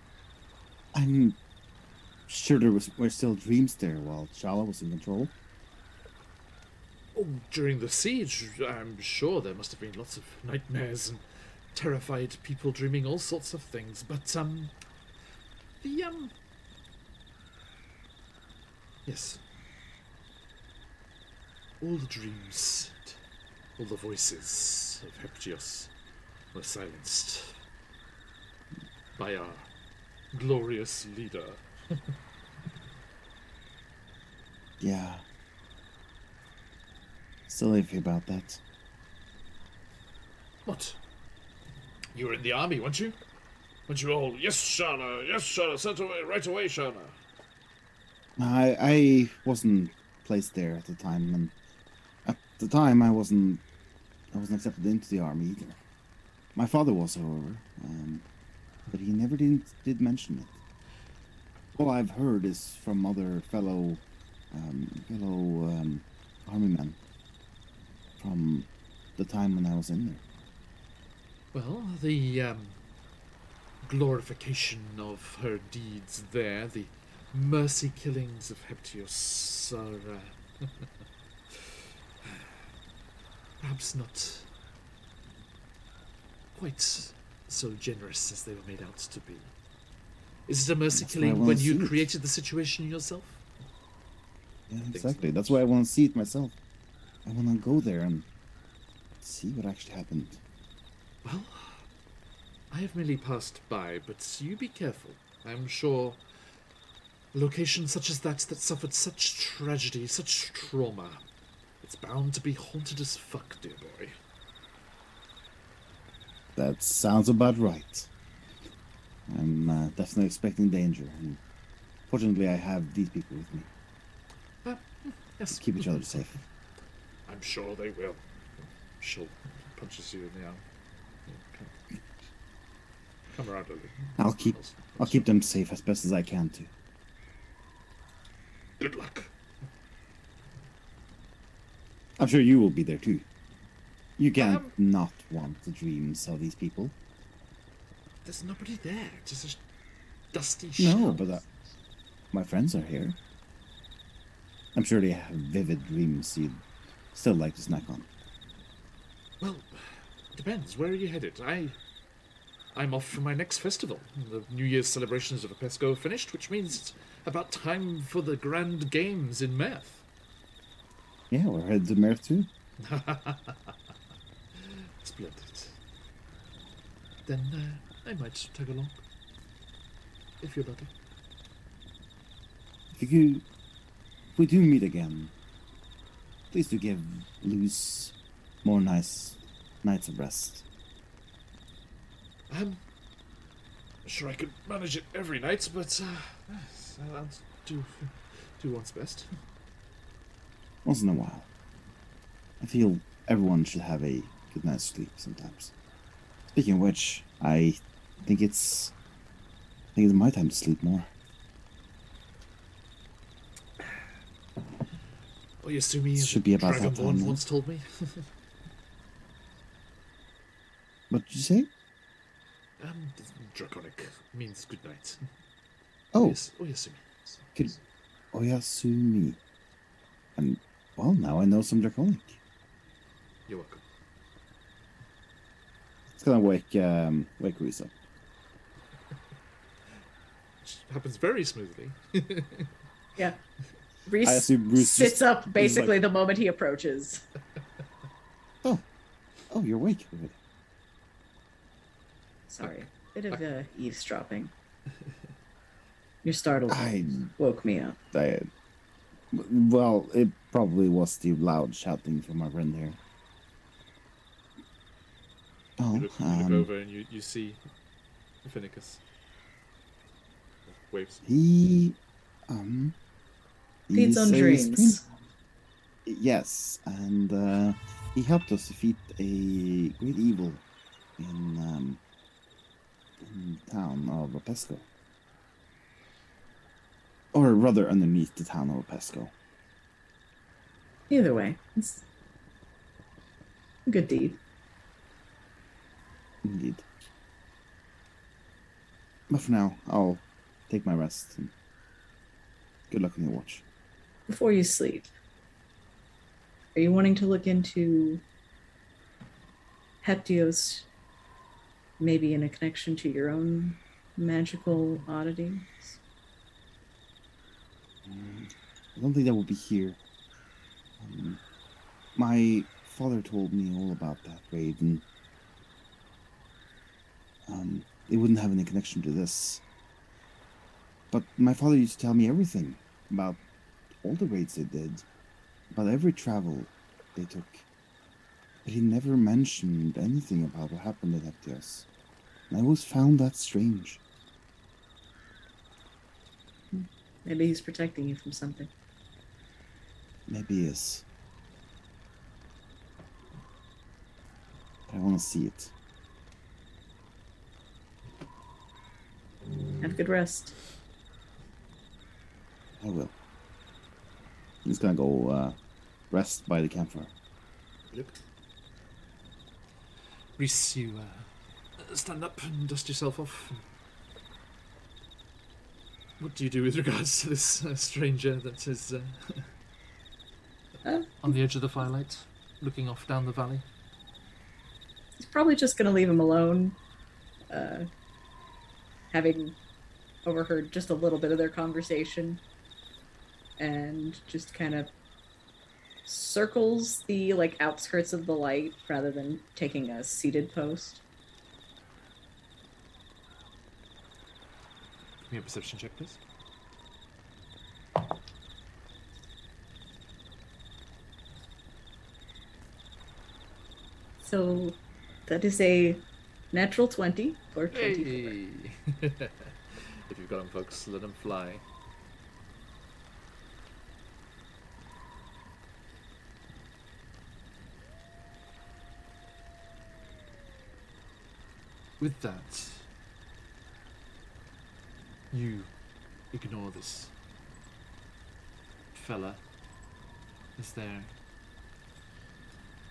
I'm sure were still dreams there while Shala was in control. Oh, during the siege, I'm sure there must have been lots of nightmares and terrified people dreaming all sorts of things. But yes, all the dreams, all the voices of Heptios were silenced by our glorious leader. Yeah. Still iffy about that. What? You were in the army, weren't you? Weren't you all, yes, Shana, sent away, right away, Shana. I wasn't placed there at the time, and at the time I wasn't accepted into the army either. My father was, however, but he never did mention it. All I've heard is from other fellow army men from the time when I was in there. Well, the glorification of her deeds there, the mercy killings of Heptios are perhaps not quite so generous as they were made out to be. Is it a mercy That's why I killing wanna when you see it. created the situation yourself? Yeah, Thanks exactly. so That's much. why I want to see it myself. I want to go there and see what actually happened. Well, I have merely passed by, but you be careful. I'm sure a location such as that suffered such tragedy, such trauma, it's bound to be haunted as fuck, dear boy. That sounds about right. I'm definitely expecting danger, and fortunately I have these people with me. Yes. Keep each other safe. I'm sure they will. She'll punches you in the arm. Come around a little. I'll keep them safe as best as I can too. Good luck. I'm sure you will be there too. You can't not want the dreams of these people. There's nobody there. Just a dusty shell. No, but my friends are here. I'm sure they have vivid dreams you'd still like to snack on. Well, depends. Where are you headed? I'm off for my next festival. The New Year's celebrations of Pesco are finished, which means it's about time for the grand games in Meth. Yeah, we're headed to Merth too. Splendid. Then I might tag along. If you're lucky. If we do meet again, please do give Luz more nice nights of rest. Sure I could manage it every night, but I'll do one's best. Once in a while. I feel everyone should have a good night's sleep sometimes. Speaking of which, I think it's my time to sleep more. Oyasumi, Should be about that Dragonborn time now. once told me. What did you say? Draconic means good night. Oh, Oyasumi. good. Oyasumi. And well, now I know some Draconic. You're welcome. It's gonna wake Reese up. Which happens very smoothly. Yeah. I Reese assume Bruce sits just up basically like, the moment he approaches. oh, you're awake. Good. Sorry, bit of eavesdropping. Your startled I woke me up. Well, it probably was the loud shouting from my friend here. Oh, You look over and you see Finnicus. Waves. he Feeds on dreams. Yes, and he helped us defeat a great evil in town of Pesco. Or rather, underneath the town of Pesco. Either way, it's a good deed. Indeed. But for now, I'll take my rest. And good luck on your watch. Before you sleep, are you wanting to look into Heptios, maybe in a connection to your own magical oddities? I don't think that will be here. My father told me all about that raid, and it wouldn't have any connection to this. But my father used to tell me everything about all the raids they did, about every travel they took. But he never mentioned anything about what happened at Heptios. And I always found that strange. Maybe he's protecting you from something. Maybe he is. I want to see it. Have good rest. I will. I'm just gonna go rest by the campfire. Yep. Reese, you stand up and dust yourself off. What do you do with regards to this stranger that is on the edge of the firelight, looking off down the valley? He's probably just going to leave him alone, having overheard just a little bit of their conversation, and just kind of circles the outskirts of the light rather than taking a seated post. Give me a perception check, please. So that is a natural 20 for 24. Hey! If you've got them, folks, let them fly. With that, you ignore this fella as they're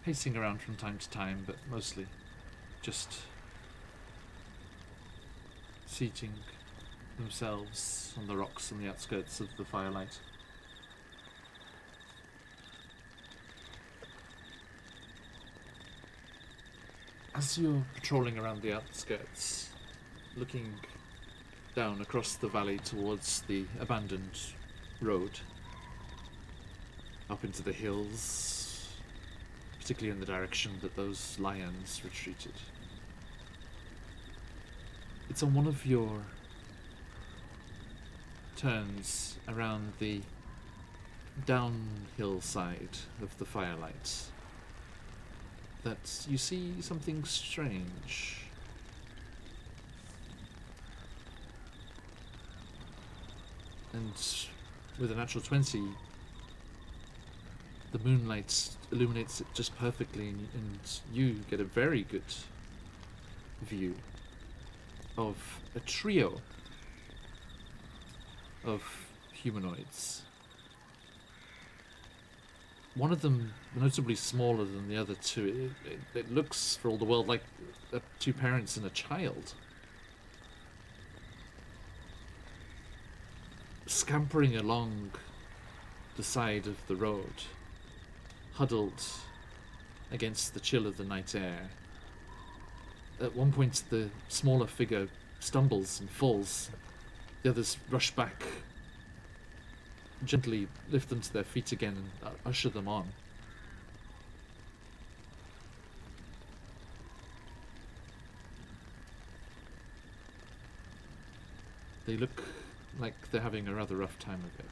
pacing around from time to time, but mostly just seating themselves on the rocks on the outskirts of the firelight. As you're patrolling around the outskirts, looking down across the valley towards the abandoned road, up into the hills, particularly in the direction that those lions retreated. It's on one of your turns around the downhill side of the firelight that you see something strange. And with a natural 20, the moonlight illuminates it just perfectly, and you get a very good view of a trio of humanoids. One of them notably smaller than the other two. It looks, for all the world, like two parents and a child. Scampering along the side of the road, huddled against the chill of the night air. At one point, the smaller figure stumbles and falls. The others rush back, gently lift them to their feet again and usher them on. They look like they're having a rather rough time of it.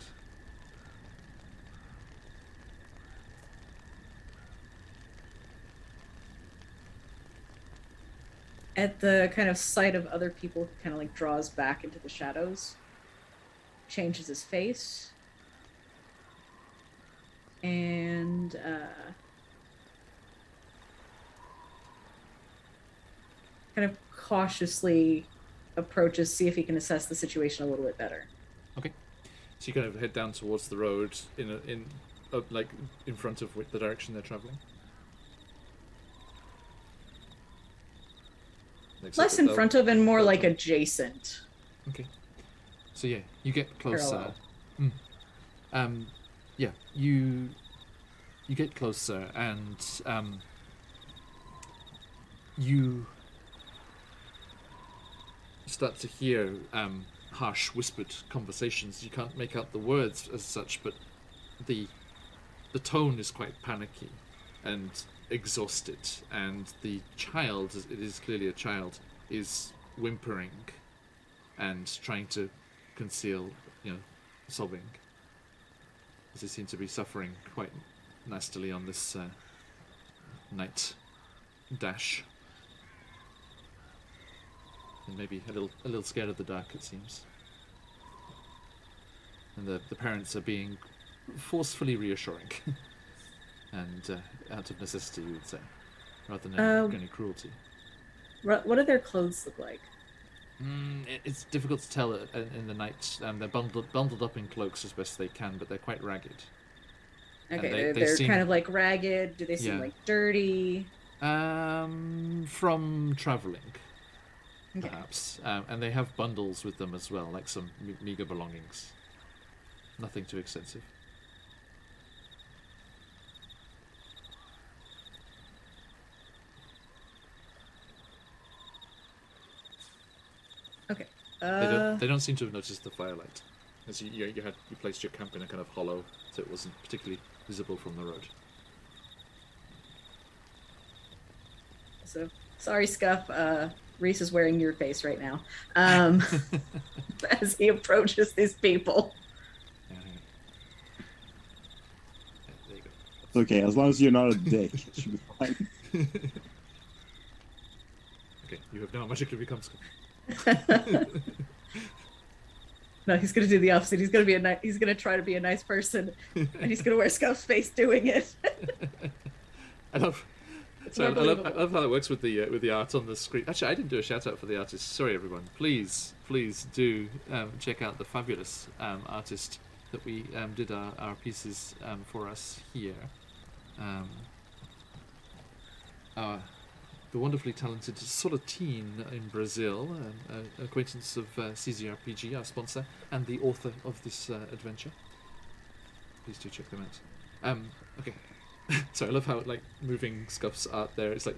At the kind of sight of other people, he kind of like draws back into the shadows, changes his face, and kind of cautiously approaches, see if he can assess the situation a little bit better. Okay, so you kind of head down towards the road like in front of the direction they're traveling. Less in front of and more like adjacent. Okay. So yeah, you get closer. Parallel. Yeah, you get closer, and you start to hear harsh, whispered conversations. You can't make out the words as such, but the tone is quite panicky and exhausted, and the child, it is clearly a child, is whimpering and trying to conceal, sobbing, as they seem to be suffering quite nastily on this night dash, and maybe a little scared of the dark, it seems. And the parents are being forcefully reassuring. And out of necessity, you would say, rather than any cruelty. What do their clothes look like? It's difficult to tell in the night. They're bundled up in cloaks as best they can, but they're quite ragged. Okay, they they're seem, kind of like ragged. Do they seem like dirty? From traveling, Okay. perhaps. And they have bundles with them as well, like some meager belongings. Nothing too extensive. Okay. They don't seem to have noticed the firelight, as you placed your camp in a kind of hollow, so it wasn't particularly visible from the road. So sorry, Scuff. Reese is wearing your face right now. As he approaches these people. Yeah, there you go. It's okay, as long as you're not a dick, it should be fine. Okay, you have now magically become Scott. No, he's gonna do the opposite. He's gonna try to be a nice person, and he's gonna wear Scuff's face doing it. I love how that works with the art on the screen. Actually, I didn't do a shout out for the artist. Sorry, everyone. Please do check out the fabulous artist that we did our pieces for us here. the wonderfully talented Soletine in Brazil, an acquaintance of CZRPG, our sponsor, and the author of this adventure. Please do check them out. Okay. So I love how like moving Scuff's art there. It's like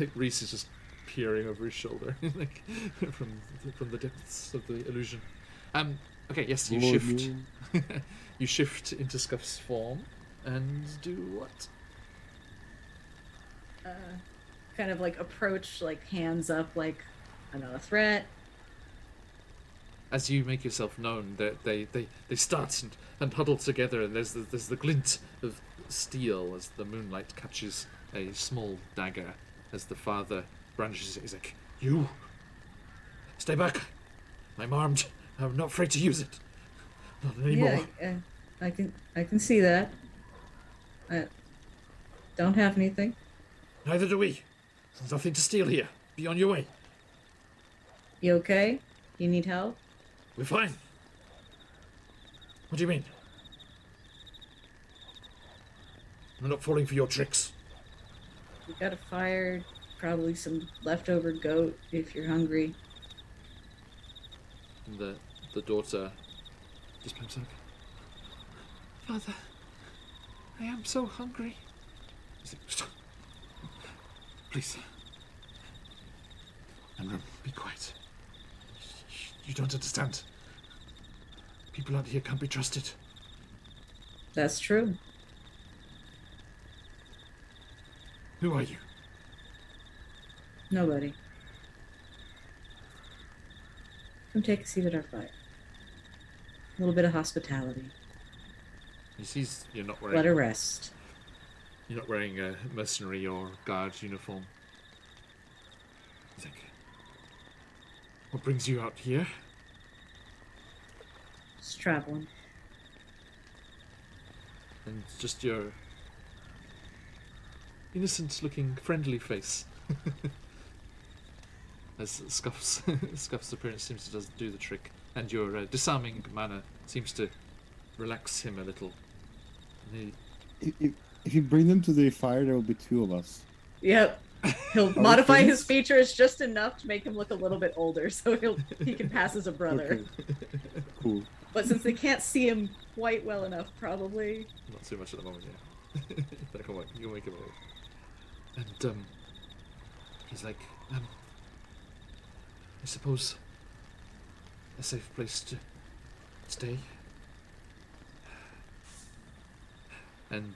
like Reese is just peering over his shoulder, like from the depths of the illusion. Okay. Yes, you shift. You shift into Scuff's form and do what? Kind of like approach, like hands up, like I'm not a threat. As you make yourself known, they start and huddle together, and there's the glint of steel as the moonlight catches a small dagger as the father brandishes it. He's like, "You, stay back. I'm armed. I'm not afraid to use it. Not anymore." Yeah, I can see that. I don't have anything. Neither do we. There's nothing to steal here. Be on your way. You okay? You need help? We're fine. What do you mean? I'm not falling for your tricks. We got a fire, probably some leftover goat if you're hungry. And the daughter just pipes up. Father, I am so hungry. He's like, please. Amram, be quiet. You don't understand. People out here can't be trusted. That's true. Who are you? Nobody. Come take a seat at our fire. A little bit of hospitality. He sees you're not wearing. Let her rest. You're not wearing a mercenary or guard uniform. He's like, what brings you out here? Just traveling. And just your innocent-looking, friendly face. As Scuff's appearance seems to do the trick, and your disarming manner seems to relax him a little. And If you bring them to the fire, there will be two of us. Yep. He'll modify his features just enough to make him look a little bit older, so he can pass as a brother. Okay. Cool. But since they can't see him quite well enough, probably. not too much at the moment, yeah. But come on, you'll make him away. And he's like, I suppose a safe place to stay. And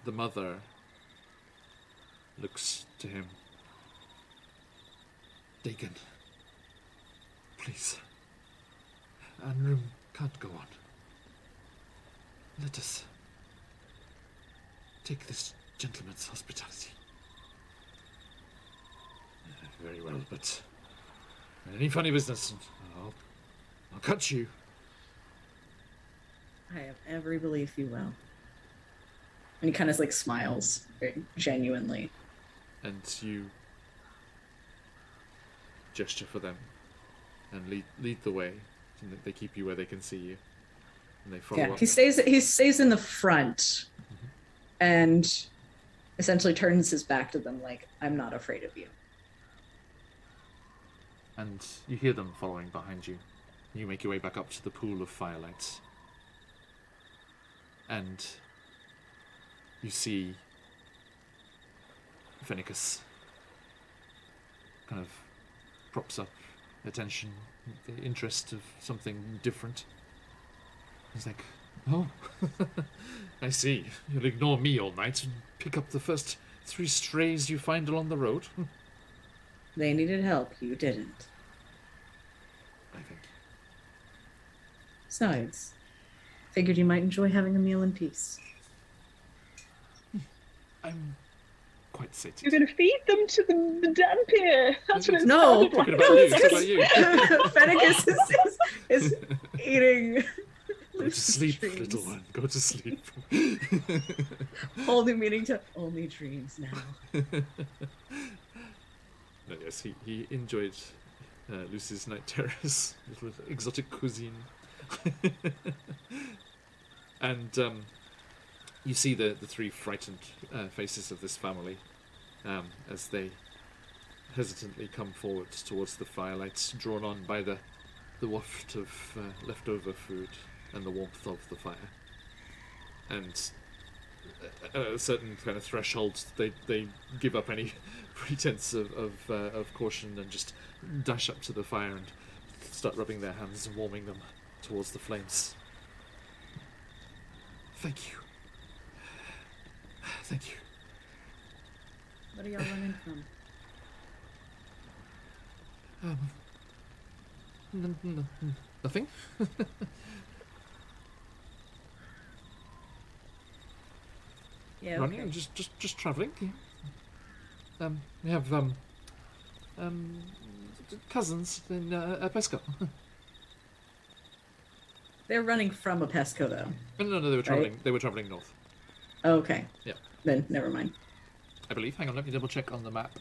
the mother looks to him. Dagon, please. Anrum can't go on. Let us take this gentleman's hospitality. Very well, but any funny business, I'll cut you. I have every belief you will. And he kind of like smiles very genuinely. And you gesture for them and lead the way. And they keep you where they can see you. And they follow up. He stays in the front and essentially turns his back to them like, I'm not afraid of you. And you hear them following behind you. You make your way back up to the pool of firelights. And you see Phoenicus kind of props up attention, the interest of something different. He's like, oh, I see. You'll ignore me all night and pick up the first 3 strays you find along the road. They needed help. You didn't. I think. Besides, figured you might enjoy having a meal in peace. I'm quite sated. You're going to feed them to the Dampier. That's what it's No, called. Talking about you, it's about you. Fennegus is eating. Go to sleep, dreams. little one. Go to sleep. Only meaning to only dreams now. No, yes, he enjoyed Lucy's night terrace, little exotic cuisine. And you see the 3 frightened faces of this family as they hesitantly come forward towards the firelight, drawn on by the waft of leftover food and the warmth of the fire. And at a certain kind of threshold, they give up any pretense of caution and just dash up to the fire and start rubbing their hands and warming them towards the flames. Thank you. Thank you. What are y'all running from? Nothing. Yeah, Running, okay. just traveling. We have cousins in Pesco. They're running from a Pesco, though. No, they were traveling. Right. They were traveling north, Oh, okay. Yeah. Then never mind. I believe. Hang on, let me double check on the map.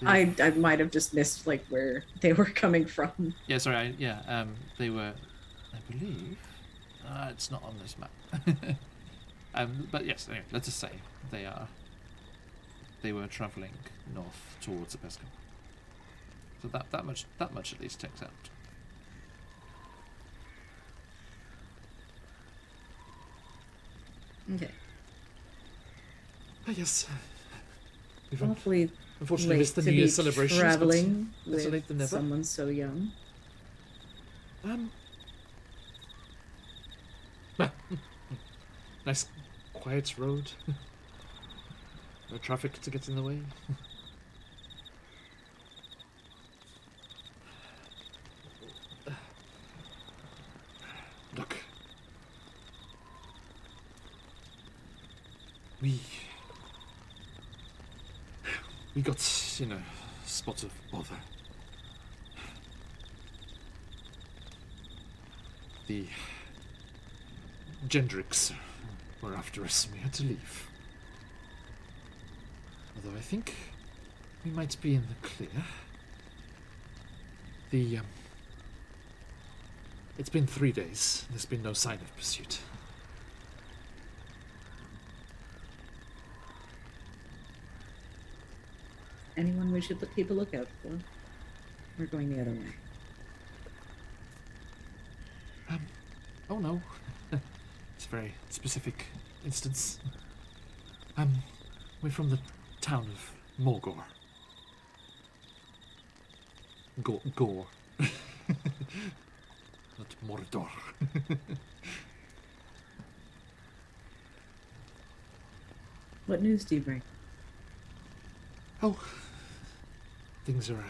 I might have just missed like where they were coming from. Yeah, sorry. They were. I believe. It's not on this map. But yes, anyway, let's just say they were travelling north towards the Pesco. So that much at least checks out. Okay. Yes. We've Awfully unfortunately late missed the to New be Year's celebrations. traveling but better late with than never. someone so young. Nice quiet road. No traffic to get in the way. Look. We got in a spot of bother. The Gendricks were after us and we had to leave. Although I think we might be in the clear. It's been 3 days. There's been no sign of pursuit. Anyone we should keep a lookout for? We're going the other way. Oh no. It's a very specific instance. We're from the town of Morgor. Gore. Not Mordor. What news do you bring? Oh, things are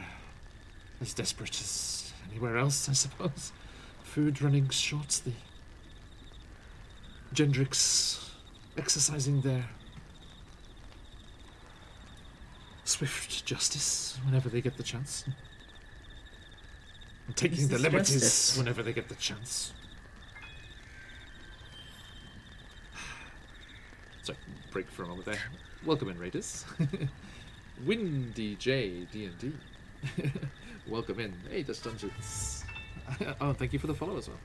as desperate as anywhere else, I suppose. Food running short, the Gendricks exercising their swift justice whenever they get the chance. And taking This the is liberties justice. whenever they get the chance. Sorry, break for a moment there. Welcome in, Raiders. Windy J D&D. Welcome in. Hey, Dust Dungeons. Oh, thank you for the follow as well.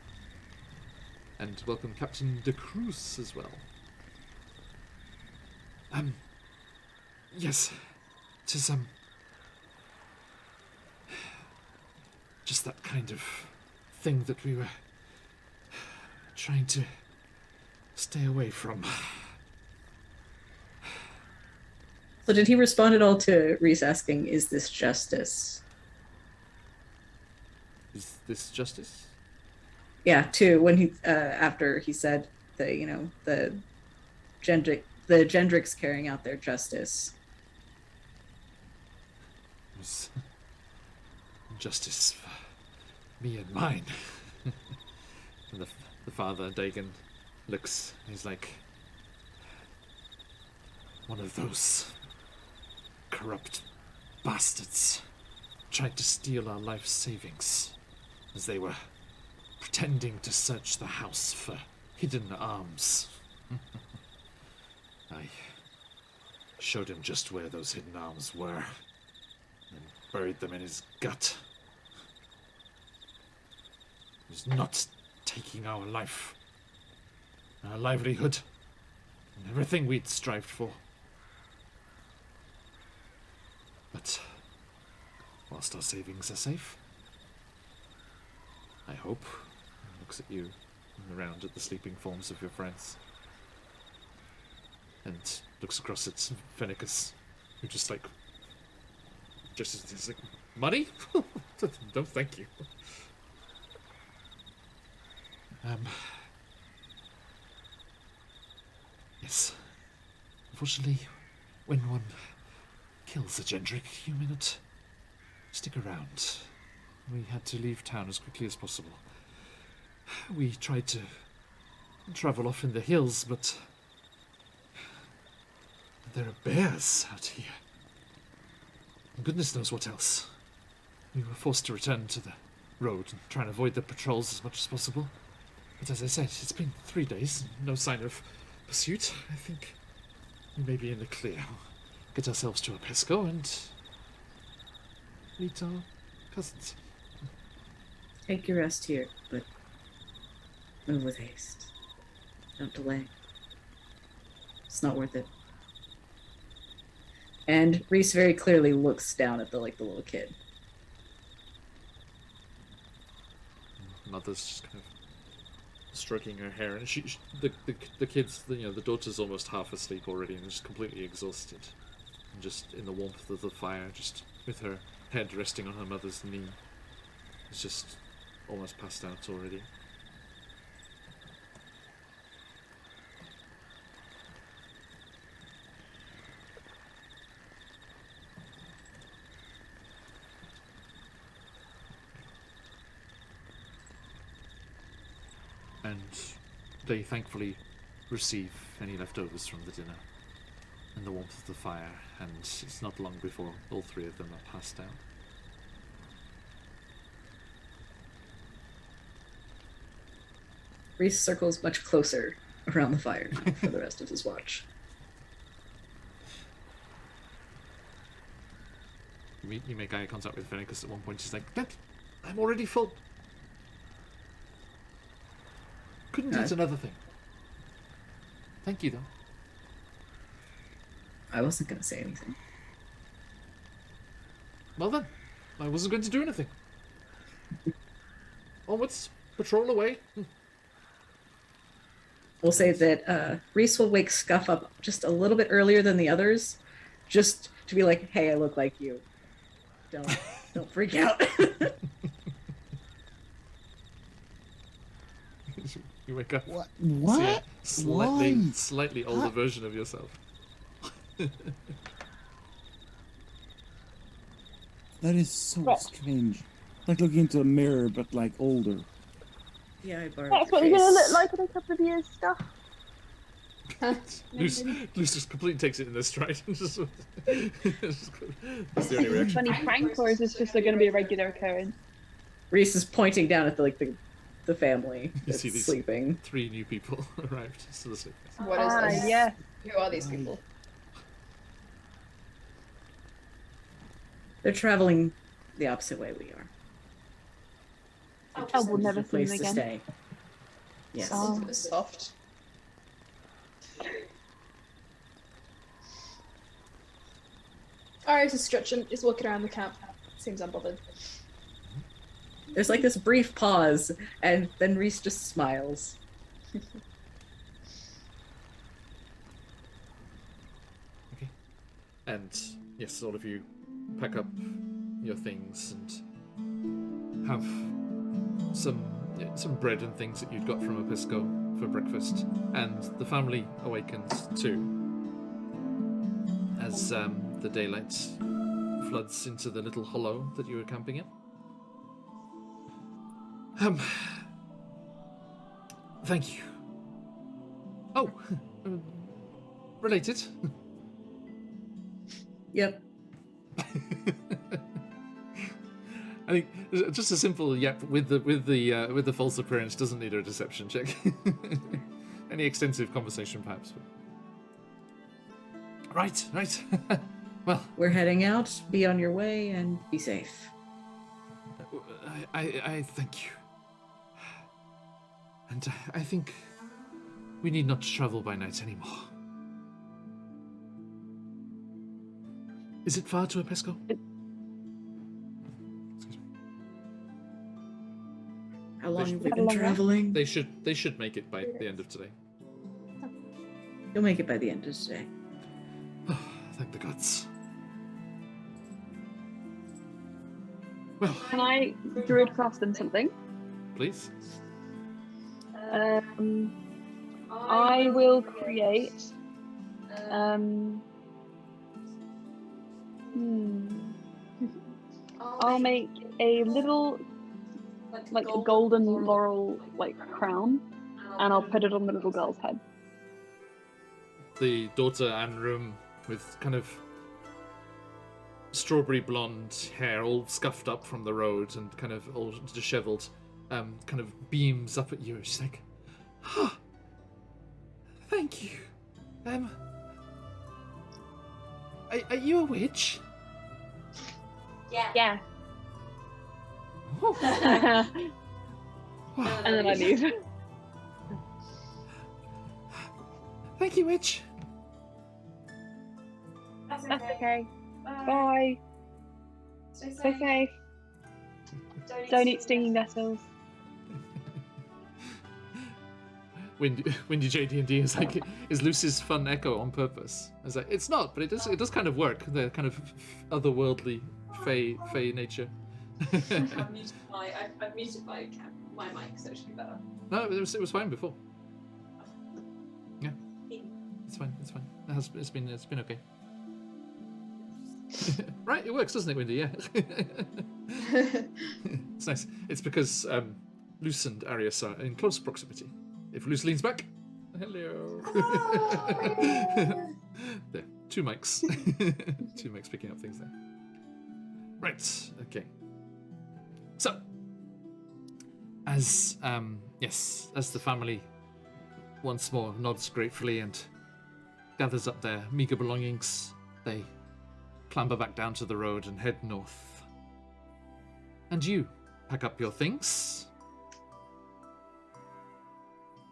And welcome Captain De Cruz as well. Yes. Tis, just that kind of thing that we were trying to stay away from. So did he respond at all to Reese asking, "Is this justice?" Is this justice? Yeah, to when he after he said the Gendricks carrying out their justice. It was justice for me and mine. And the father, Dagon, looks, he's like, one of those corrupt bastards tried to steal our life savings as they were pretending to search the house for hidden arms. I showed him just where those hidden arms were and buried them in his gut. He was not taking our life, our livelihood. and everything we'd strived for. But whilst our savings are safe, I hope, and looks at you and around at the sleeping forms of your friends, and looks across at Fenicus, who just like money? No, thank you. Yes. Unfortunately, when one kills a Gendrick, you may not stick around. We had to leave town as quickly as possible. We tried to travel off in the hills, but there are bears out here. And goodness knows what else. We were forced to return to the road and try and avoid the patrols as much as possible. But as I said, it's been 3 days, no sign of pursuit. I think we may be in the clear. Get ourselves to a pesco and meet our cousins. Take your rest here, but move with haste. Don't delay. It's not worth it. And Reese very clearly looks down at the little kid. Mother's just kind of stroking her hair, and the kids, the daughter's almost half asleep already and just completely exhausted, and just in the warmth of the fire, just with her head resting on her mother's knee, is just almost passed out already. And they thankfully receive any leftovers from the dinner in the warmth of the fire, and it's not long before all three of them are passed out. Reese circles much closer around the fire for the rest of his watch. You make eye contact with Fenicus at one point. She's like, "Dad, I'm already full. Couldn't eat another thing. Thank you, though." I wasn't going to say anything. Well then, I wasn't going to do anything. Onwards, patrol away. We'll say that Reese will wake Scuff up just a little bit earlier than the others, just to be like, "Hey, I look like you. Don't freak out." You wake up. What? See a Why? slightly older version of yourself. That is so Right. strange. Like looking into a mirror, but like older. Yeah, I borrowed That's your what you're gonna face. look like in a couple of years' stuff. Luce just completely takes it in their stride. That's the only reaction. Funny prank, or is this just going to be a regular occurrence? Reese is pointing down at the family You that's see these sleeping. 3 new people arrived to the sleep. What is this? Yeah. Who are these people? They're traveling the opposite way we are. I will never A see place them to again. stay. Yes. Oh. It was soft. Alright, he's stretching. He's walking around the camp. Seems unbothered. There's like this brief pause, and then Reese just smiles. Okay. And yes, all of you pack up your things and have some bread and things that you'd got from Episco for breakfast. And the family awakens too, as the daylight floods into the little hollow that you were camping in. Thank you. Oh, related. Yep. I think just a simple yep with the false appearance doesn't need a deception check. Any extensive conversation, perhaps. But... Right. Well, We're heading out. Be on your way and be safe. I thank you. And I think we need not travel by night anymore. Is it far to a pesco? How long have we How been long? traveling? They should make it by the end of today. You'll make it by the end of today. Thank the gods. Well, Can I druid craft them something? please. I will create. I'll make a little, like a golden laurel, like crown, and I'll put it on the little girl's head. The daughter Anne Room with kind of strawberry blonde hair, all scuffed up from the road and kind of all dishevelled, kind of beams up at you. She's like, "Ah, thank you. Are you a witch?" Yeah. Oh, And wow. then I leave. Thank you, witch. That's okay. Bye. Stay safe. Don't eat stinging nettles. Windy JD&D is Lucy's fun echo on purpose. I was like, it's not, but it does kind of work. The kind of otherworldly fey nature. I've muted my mic, so it should be better. No, it was fine before. Yeah, it's fine. It's been okay. Right, it works, doesn't it, Windy? Yeah. It's nice. It's because Luce and Arius are in close proximity. If Luce leans back, hello. There, 2 mics. 2 mics picking up things there. Right, okay. So, as the family once more nods gratefully and gathers up their meager belongings, they clamber back down to the road and head north. And you pack up your things.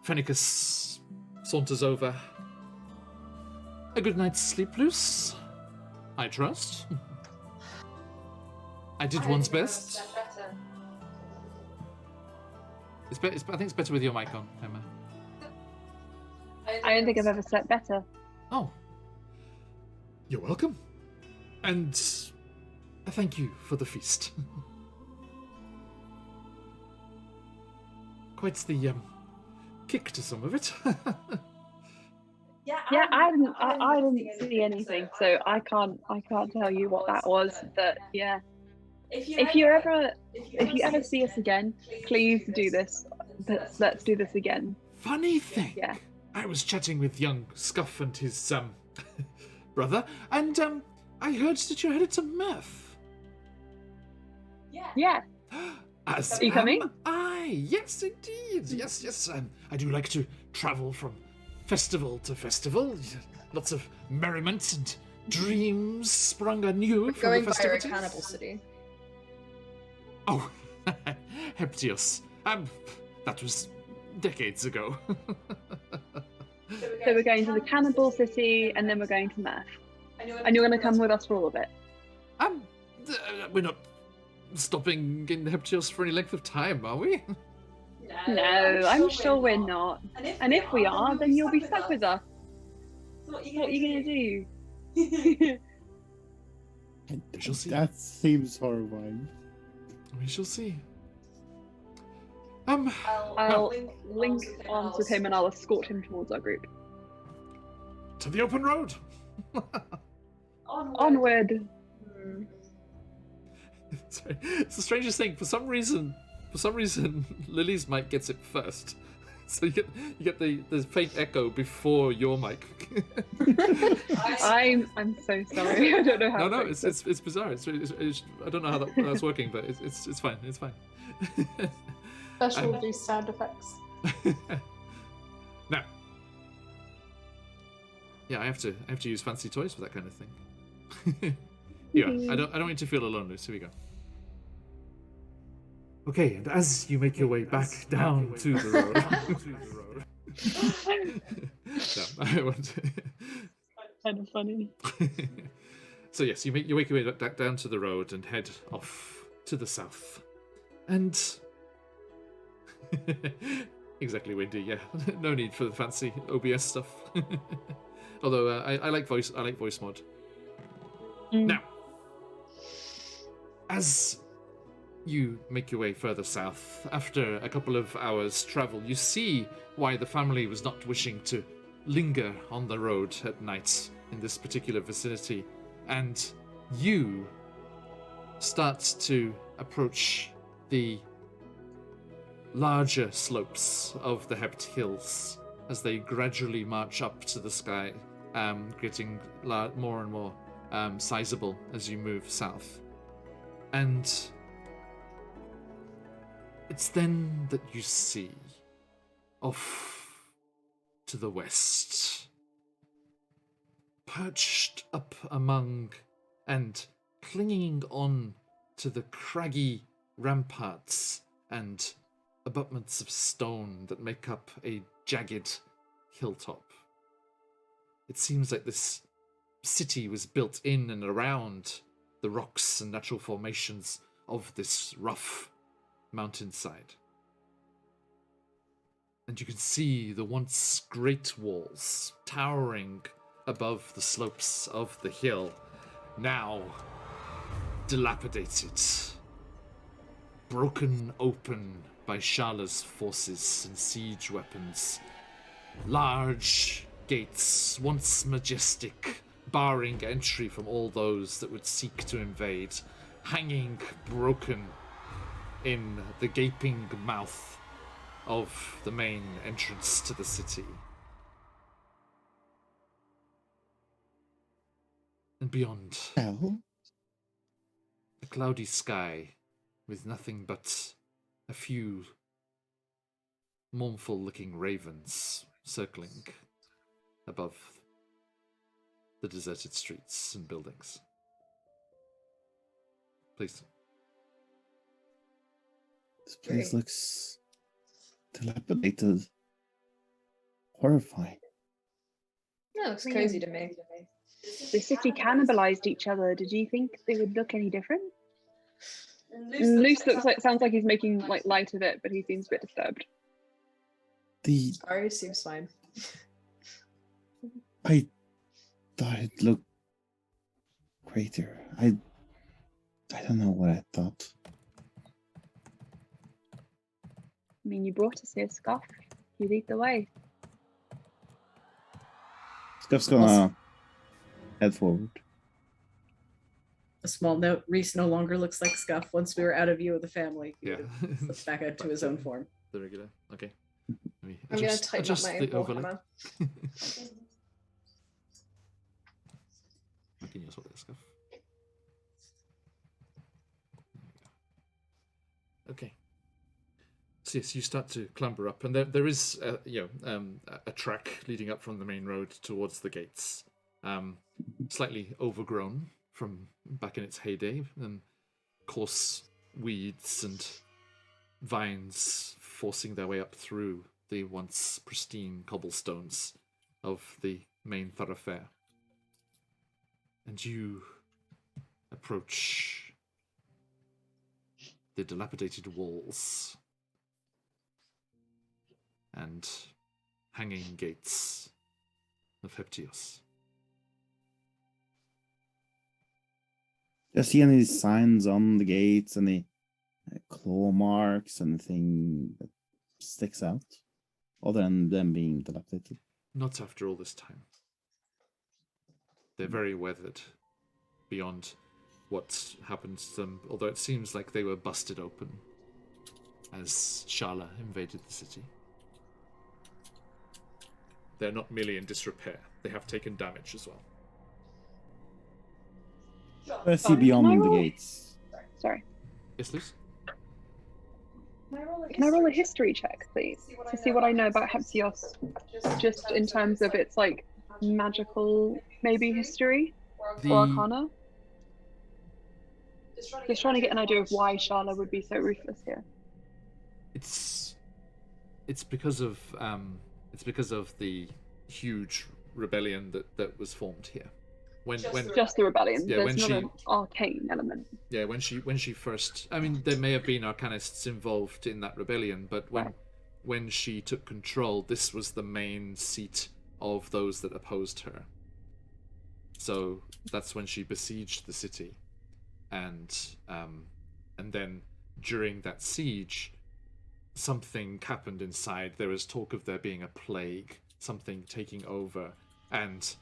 Phenicus saunters over. A good night's sleep, Luce, I trust. I did one's best. I think it's better with your mic on, Emma. I don't think I've ever slept better. Oh. You're welcome. And I thank you for the feast. Quite the kick to some of it. Yeah, I didn't see anything, so I can't tell you what that was. But yeah, if you ever see us again, please do this. Let's do this again. Funny thing. Yeah. I was chatting with young Scuff and his brother, and I heard that you're headed to Mirth. Yeah. As Are you coming? am I. Yes, indeed. Yes. I do like to travel from festival to festival. Lots of merriment and dreams sprung anew from Going the via a festivities. cannibal city. Oh, Heptios. That was decades ago. So we're going to the Cannibal City, and then we're going to Mirth. And you're going to come with us for all of it. We're not stopping in Heptios for any length of time, are we? No, I'm sure we're not. And if we are, then you'll be stuck with us. So what are What are you going to do? We shall see. That seems horrifying. We shall see. I'll link arms with him and I'll escort him towards our group. To the open road. Onward. Sorry. It's the strangest thing. For some reason, Lily's mic gets it first. So you get the faint echo before your mic. I'm so sorry. I don't know how. No, it's bizarre. It's I don't know how that's working, but it's fine. It's fine. Special do sound effects. Now, yeah, I have to use fancy toys for that kind of thing. Yeah, I don't want you to feel alone, Luce. Here we go. Okay, and as you make your way back down to the road. No, I want to. Kind of funny. So yes, you make your way back down to the road and head off to the south. And exactly, Windy. Yeah, no need for the fancy OBS stuff. Although I like voice mod. Now, as you make your way further south, after a couple of hours' travel, you see why the family was not wishing to linger on the road at night in this particular vicinity, and you start to approach the larger slopes of the Hept Hills as they gradually march up to the sky, getting more and more sizable as you move south. And it's then that you see, off to the west, perched up among and clinging on to the craggy ramparts and abutments of stone that make up a jagged hilltop. It seems like this city was built in and around the rocks and natural formations of this rough mountainside. And you can see the once great walls towering above the slopes of the hill, now dilapidated, broken open by Sharla's forces and siege weapons. Large gates, once majestic, barring entry from all those that would seek to invade, hanging broken in the gaping mouth of the main entrance to the city. And beyond, Oh. a cloudy sky with nothing but a few mournful-looking ravens circling above the deserted streets and buildings. Please. This place looks dilapidated. Horrifying. No, looks cozy to me. The city cannibalized each other. Did you think they would look any different? Luce sounds like he's making like light of it, but he seems a bit disturbed. Arius seems fine. I thought it looked greater. I don't know what I thought. I mean, you brought us here, Scuff. You lead the way. Scuff's gonna head forward. A small note, Reese no longer looks like Scuff once we were out of view of the family. He Yeah. slipped back out to his own form. The regular. Okay. Let me I'm going to tighten up adjust my the overlay. Warhammer. I can use all this stuff. Okay. So yes, you start to clamber up, and there is a track leading up from the main road towards the gates, slightly overgrown from back in its heyday, and coarse weeds and vines forcing their way up through the once pristine cobblestones of the main thoroughfare. And you approach the dilapidated walls and hanging gates of Heptios. Do you see any signs on the gates, any claw marks, anything that sticks out, other than them being dilapidated? Not after all this time. They're very weathered beyond what happened to them, although it seems like they were busted open as Sharla invaded the city. They're not merely in disrepair, they have taken damage as well. Let's see Can I beyond the roll? gates. Sorry. Yes, Luce? Can I roll a history check, please, to see what I know about Heptios, just in terms of its like magical maybe history or arcana? Just trying to get an idea of why Sharla would be so ruthless here. It's because of the huge rebellion that was formed here. when Just the rebellion. Yeah, There's when not she- an arcane element. yeah, when she first, I mean, there may have been arcanists involved in that rebellion, but when she took control, this was the main seat of those that opposed her. So that's when she besieged the city, and then during that siege, something happened inside. There was talk of there being a plague, something taking over, and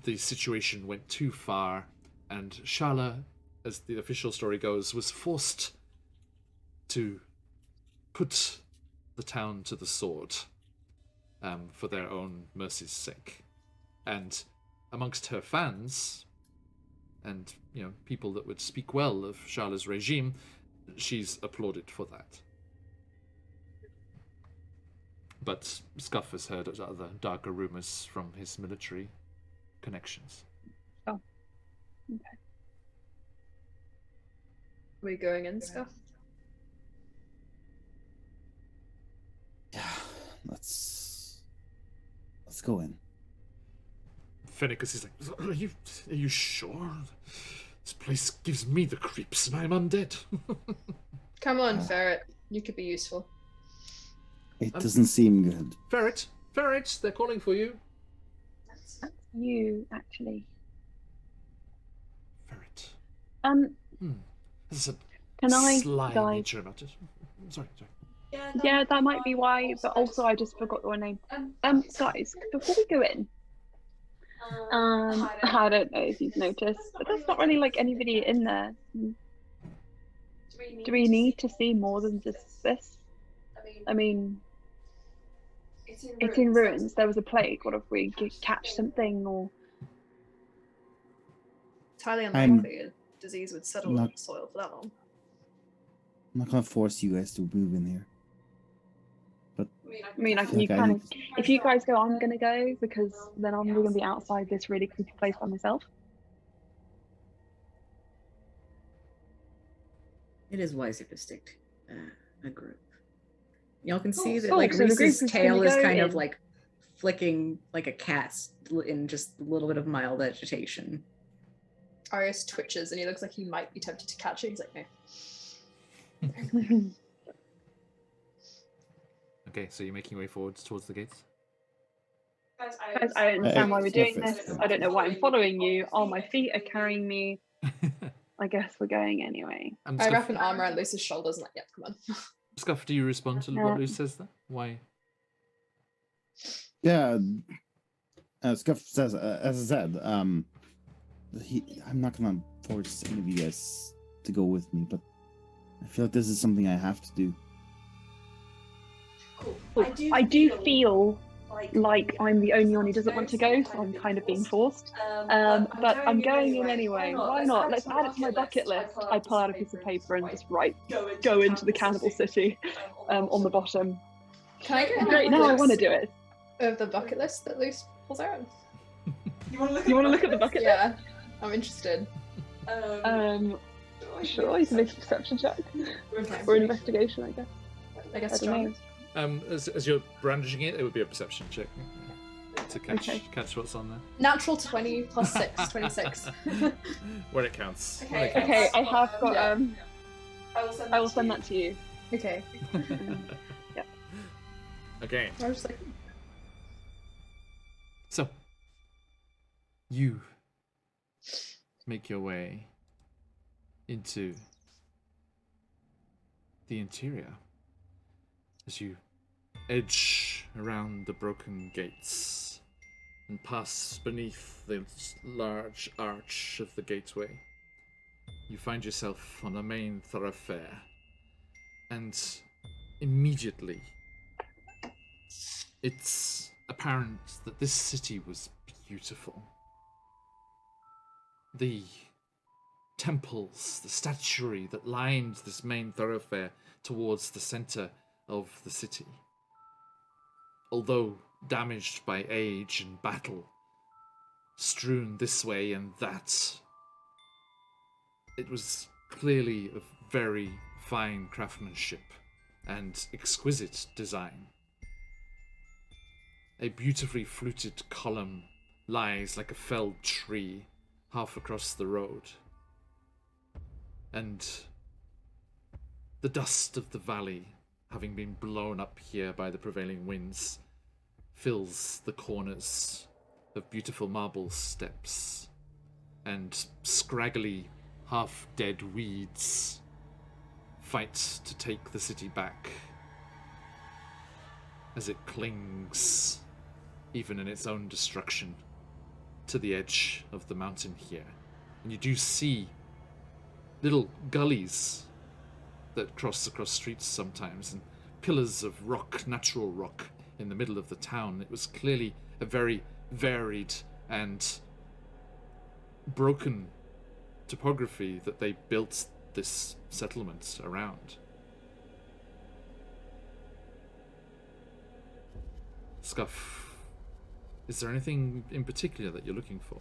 the situation went too far, and Shala, as the official story goes, was forced to put the town to the sword for their own mercy's sake. And amongst her fans, and people that would speak well of Shala's regime, she's applauded for that. But Scuff has heard other darker rumors from his military connections. Oh, okay. Are we going in stuff? Yeah, let's go in. Fennicus is like, are you sure? This place gives me the creeps and I'm undead. Come on, Ferret. You could be useful. It doesn't seem good. Ferret, they're calling for you. That's you, actually. Ferret. There's a Can I, sly guys? nature about it. Sorry. Yeah, that might be why. But also, I just forgot your name. Guys, before we go in, I don't know if you've noticed, but there's not really like anybody in there. Do we need to see more than just this? I mean, it's in ruins. There was a plague. What if we catch something or? It's highly unlikely a disease would settle in the soil for that long. I'm not gonna force you guys to move in here. But I mean, you kind of. If you guys go, I'm gonna go because then I'm gonna be outside this really creepy place by myself. It is wiser to stick a group. Y'all can see that cool. like So the group Reese's is tail gonna is go kind of in. like flicking like a cat's in just a little bit of mild agitation. Arius twitches and he looks like he might be tempted to catch it. He's like, no. Okay, so you're making your way forwards towards the gates? Guys, I don't understand why we're doing this. I don't know why I'm following you. Oh, my feet are carrying me. I guess we're going anyway. I wrap an arm around Luce's shoulders and like, yep, come on. Scuff, do you respond to what Luce says there? Why? yeah, Scuff says, as I said, I'm not gonna force any of you guys to go with me, but I feel like this is something I have to do. Cool. I do feel like I'm the only one who doesn't want to go, so I'm kind of being forced. But I'm going in anyway. Why not? Let's add it to my bucket list. I pull out a piece of paper and just write, go into the cannibal city on the bottom. Can I get Great, now I want to do it. of the bucket list that Luce pulls out? You want to You want to look at the bucket list? Yeah, I'm interested. Sure, you can make a perception check. Or investigation, I guess. I guess I don't know. John. As you're brandishing it, it would be a perception check to Okay. catch what's on there. Natural 20 plus 6, 26. Where it counts. Okay, When it counts. Okay, I have got. Yeah. I will send that to you. Okay. Okay. I was just like, So, you make your way into the interior as you edge around the broken gates and pass beneath the large arch of the gateway. You find yourself on a main thoroughfare, and immediately it's apparent that this city was beautiful. The temples, the statuary that lined this main thoroughfare towards the center of the city, although damaged by age and battle, strewn this way and that, it was clearly of very fine craftsmanship and exquisite design. A beautifully fluted column lies like a felled tree half across the road. And the dust of the valley, having been blown up here by the prevailing winds, fills the corners of beautiful marble steps, and scraggly, half-dead weeds fight to take the city back as it clings, even in its own destruction, to the edge of the mountain here. And you do see little gullies that cross across streets sometimes, and pillars of rock, natural rock, in the middle of the town. It was clearly a very varied and broken topography that they built this settlement around. Scuff, is there anything in particular that you're looking for?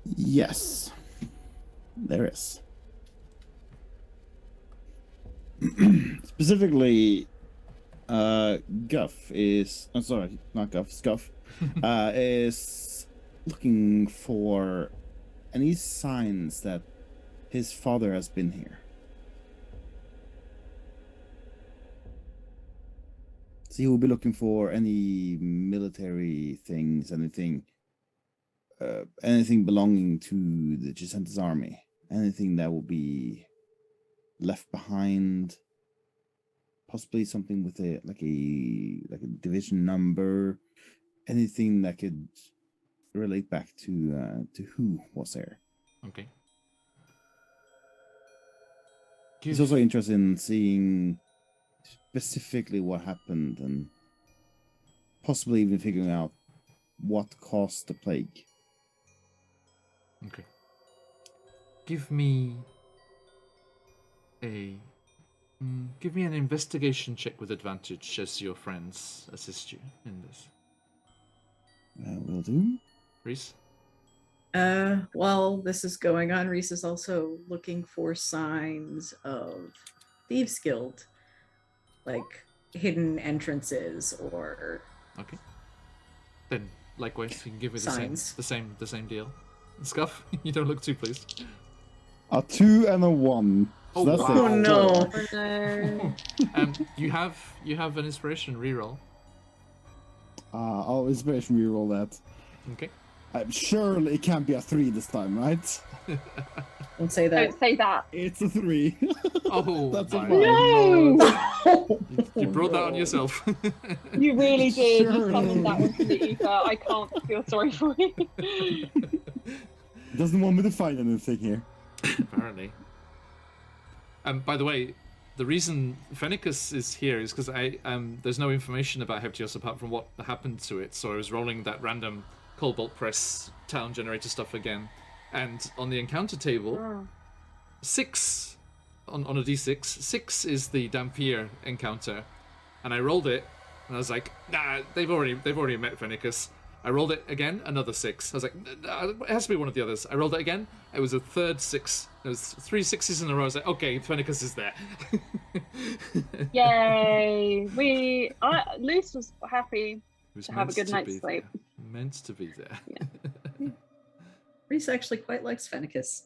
Yes, there is. Specifically, Guff is... I'm sorry, not Guff, Scuff. Is looking for any signs that his father has been here. So he will be looking for any military things, anything belonging to the Chessenta's army, anything that will be left behind, possibly something with a division number, anything that could relate back to who was there. Okay. He's also interested in seeing specifically what happened and possibly even figuring out what caused the plague. Okay. Give me an investigation check with advantage as your friends assist you in this. Will do. Reese? While this is going on, Reese is also looking for signs of Thieves Guild, like hidden entrances or... Okay. Then, likewise, you can give me signs. the same deal. Scuff, you don't look too pleased. A 2 and a 1. So Oh, that's wow. a Oh no! Oh, no. You have an inspiration reroll. I'll inspiration reroll that. Okay. Surely it can't be a 3 this time, right? Don't say that. Don't say that. It's a 3. Oh, That's a my 5. No! You brought that on yourself. You really did. You Surely. summoned that one from the ether. I can't feel sorry for you. Doesn't want me to find anything here. Apparently. By the way, the reason Phenicus is here is because there's no information about Heptios apart from what happened to it, so I was rolling that random Cobalt Press town generator stuff again. And on the encounter table, 6 on a d6, 6 is the Dampier encounter. And I rolled it, and I was like, nah, they've already met Phenicus. I rolled it again, another 6. I was like, nah, it has to be one of the others. I rolled it again, it was a third 6. It was 3 6s in a row. I was like, okay, Phenicus is there. Yay! Luce was happy. It was To have a meant good to night's be sleep. there. Meant to be there. Yeah. Reese actually quite likes Phenicus.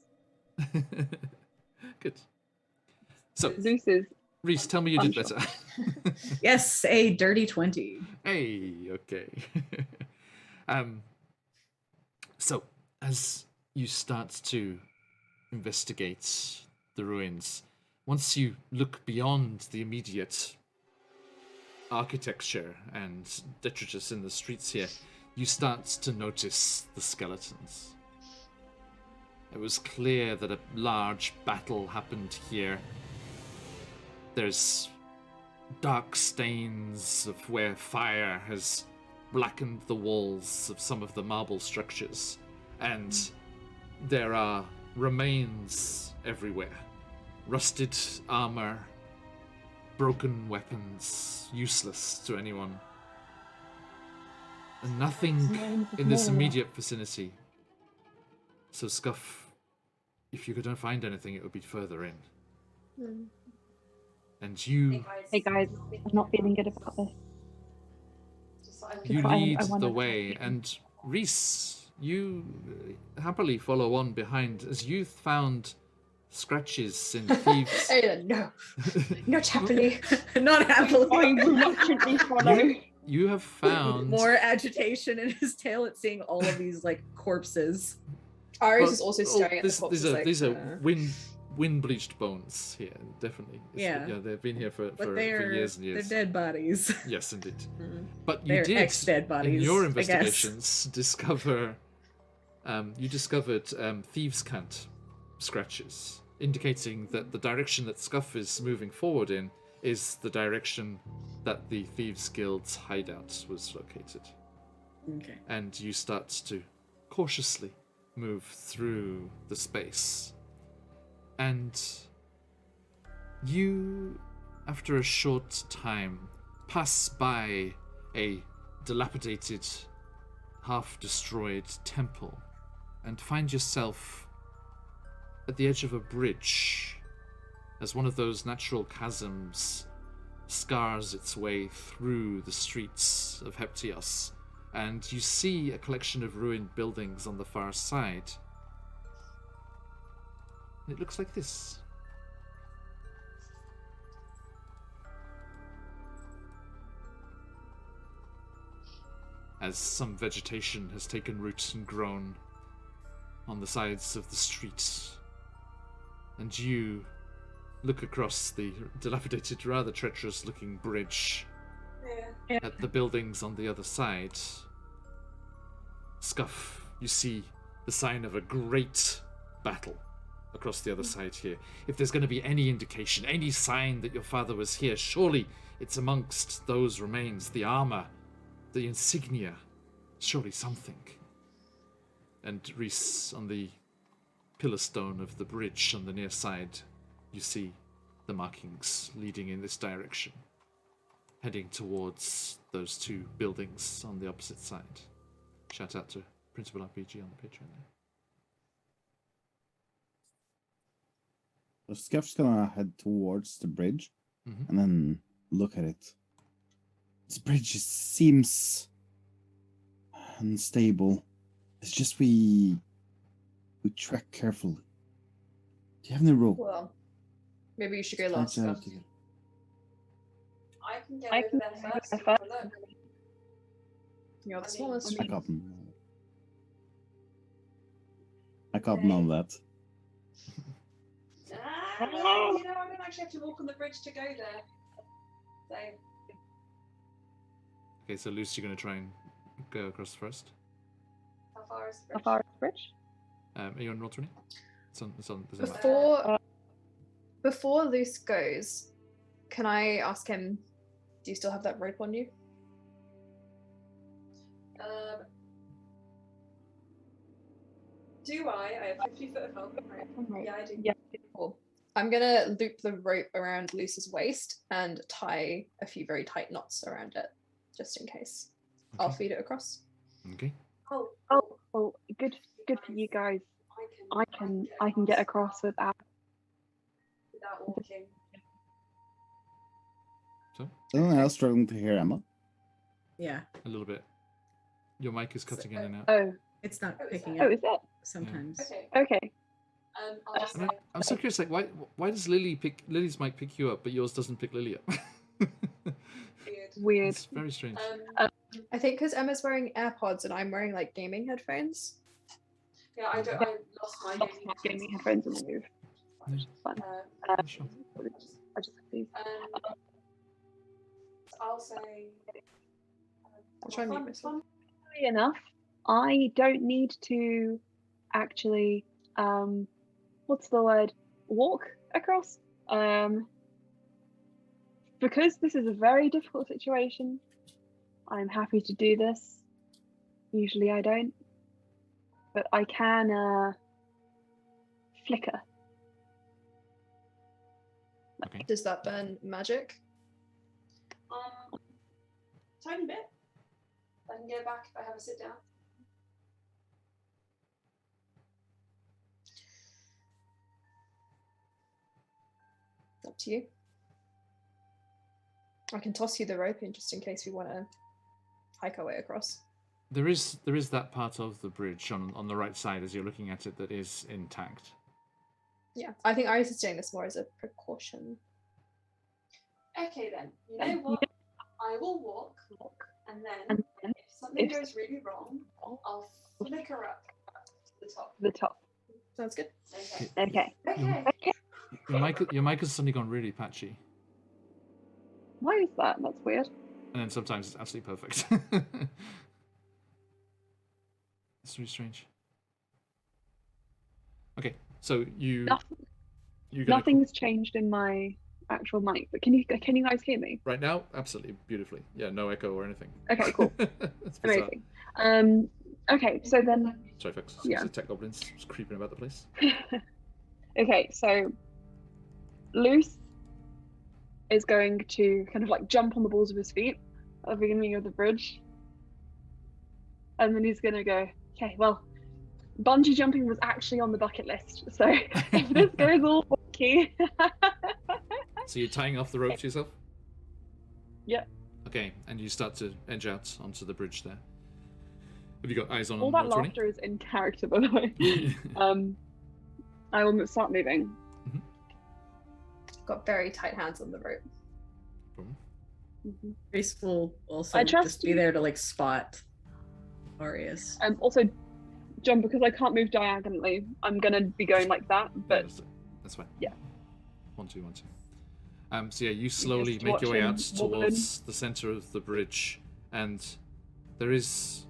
Good. So, Zeus is Reese, tell me you did better. Yes, a dirty 20. Hey, okay. So, as you start to investigate the ruins, once you look beyond the immediate architecture and detritus in the streets here, you start to notice the skeletons. It was clear that a large battle happened here. There's dark stains of where fire has blackened the walls of some of the marble structures, and there are remains everywhere. Rusted armor, broken weapons, useless to anyone. And nothing in this immediate vicinity. So Scuff, if you couldn't find anything, it would be further in. And you... Hey guys, I'm not feeling good about this. You I lead wanna- the way, and Reese, you happily follow on behind as you found scratches in thieves. No, not happily. Not happily. I reluctantly follow. You have found More agitation in his tail at seeing all of these like corpses. Aris Well, is also staring at the these corpses. are like, these are wind bleached bones here, definitely. Yeah. They've been here for They're years and years. They're dead bodies. Yes, indeed. Mm. But you They're did ex-dead in bodies, your I guess. investigations discover you discovered thieves' cant scratches, indicating that the direction that Scuff is moving forward in is the direction that the Thieves Guild's hideout was located. Okay. And you start to cautiously move through the space. And you, after a short time, pass by a dilapidated, half-destroyed temple and find yourself at the edge of a bridge as one of those natural chasms scars its way through the streets of Heptios, and you see a collection of ruined buildings on the far side. And it looks like this. As some vegetation has taken root and grown on the sides of the street, and you look across the dilapidated, rather treacherous-looking bridge Yeah. at the buildings on the other side. Scuff, you see the sign of a great battle across the other side here. If there's going to be any indication, any sign that your father was here, surely it's amongst those remains, the armor, the insignia, surely something. And Reese, on the pillar stone of the bridge on the near side, you see the markings leading in this direction, heading towards those two buildings on the opposite side. Shout out to Principal RPG on the Patreon there. So Scuff's gonna head towards the bridge Mhm. and then look at it. This bridge seems unstable. It's just we tread carefully. Do you have any rope? Well, maybe you should go Try last. to- Then. I can get I over can there go first. there and have a first. look. You're the I mean- smallest. I got them. I got none of that. Well, you know, I don't actually have to walk on the bridge to go there. So, Okay, so Luce, you're going to try and go across first. how far is the How bridge? far is the bridge? Are you on roll 20? It's on, doesn't matter. Before Luce goes, can I ask him? Do you still have that rope on you? Do I? I have 50 foot of help. Right. Yeah, I do. Yeah. Cool. I'm gonna loop the rope around Luce's waist and tie a few very tight knots around it, just in case. I'll Okay. feed it across. Okay. Oh, Well, good for you guys. I can get across without. without walking. So, Anyone else struggling to hear Emma? Yeah, a little bit. Your mic is cutting in and out. Oh, it's not Oh, is picking that- up is it? sometimes. Okay. Okay. I'll just I mean, I'm so curious, like, why does Lily's mic pick you up, but yours doesn't pick Lily up? weird. Weird. It's very strange. I think because Emma's wearing AirPods and I'm wearing like gaming headphones. Yeah, I lost my Lost my gaming headphones in the move. Yeah. Fun. Yeah, sure. I just have these. I'll say. I'll try and mute myself. Funnily enough, I don't need to actually what's the word? Walk across. Because this is a very difficult situation, I'm happy to do this. Usually I don't. But I can flicker. Okay. Does that burn magic? Tiny bit. I can go back if I have a sit down. Up to you. I can toss you the rope in just in case we want to hike our way across. There is that part of the bridge on the right side as you're looking at it that is intact. Yeah, I think Iris is doing this more as a precaution. Okay then. You know what? I will walk, and then if something goes really wrong, I'll flicker up to the top. Sounds good. Okay. Okay. Your mic has suddenly gone really patchy, Why is that? That's weird. and then sometimes it's absolutely perfect. It's really strange. Okay, so you're gonna Nothing's changed in my actual mic, but can you guys hear me? right now, absolutely beautifully. Yeah, no echo or anything. Okay, cool. That's bizarre. Amazing. Okay, so then Sorry, folks. Yeah. The tech goblins just creeping about the place. okay, so Luce is going to kind of like jump on the balls of his feet at the beginning of the bridge. And then he's gonna go, okay, well, bungee jumping was actually on the bucket list. So if this goes all wonky. So you're tying off the rope to yourself? Yeah. Okay, and you start to edge out onto the bridge there. Have you got eyes on All that 20? laughter is in character, by the way. I will start moving. Got very tight hands on the rope. Mhm. Reese will also I trust just be you. there to like spot Arius. Also, John, because I can't move diagonally, I'm gonna be going like that. But that's fine. Yeah. 1, 2, 1, 2. So yeah, you slowly just make your way watch out him wobble towards the center of the bridge, and there is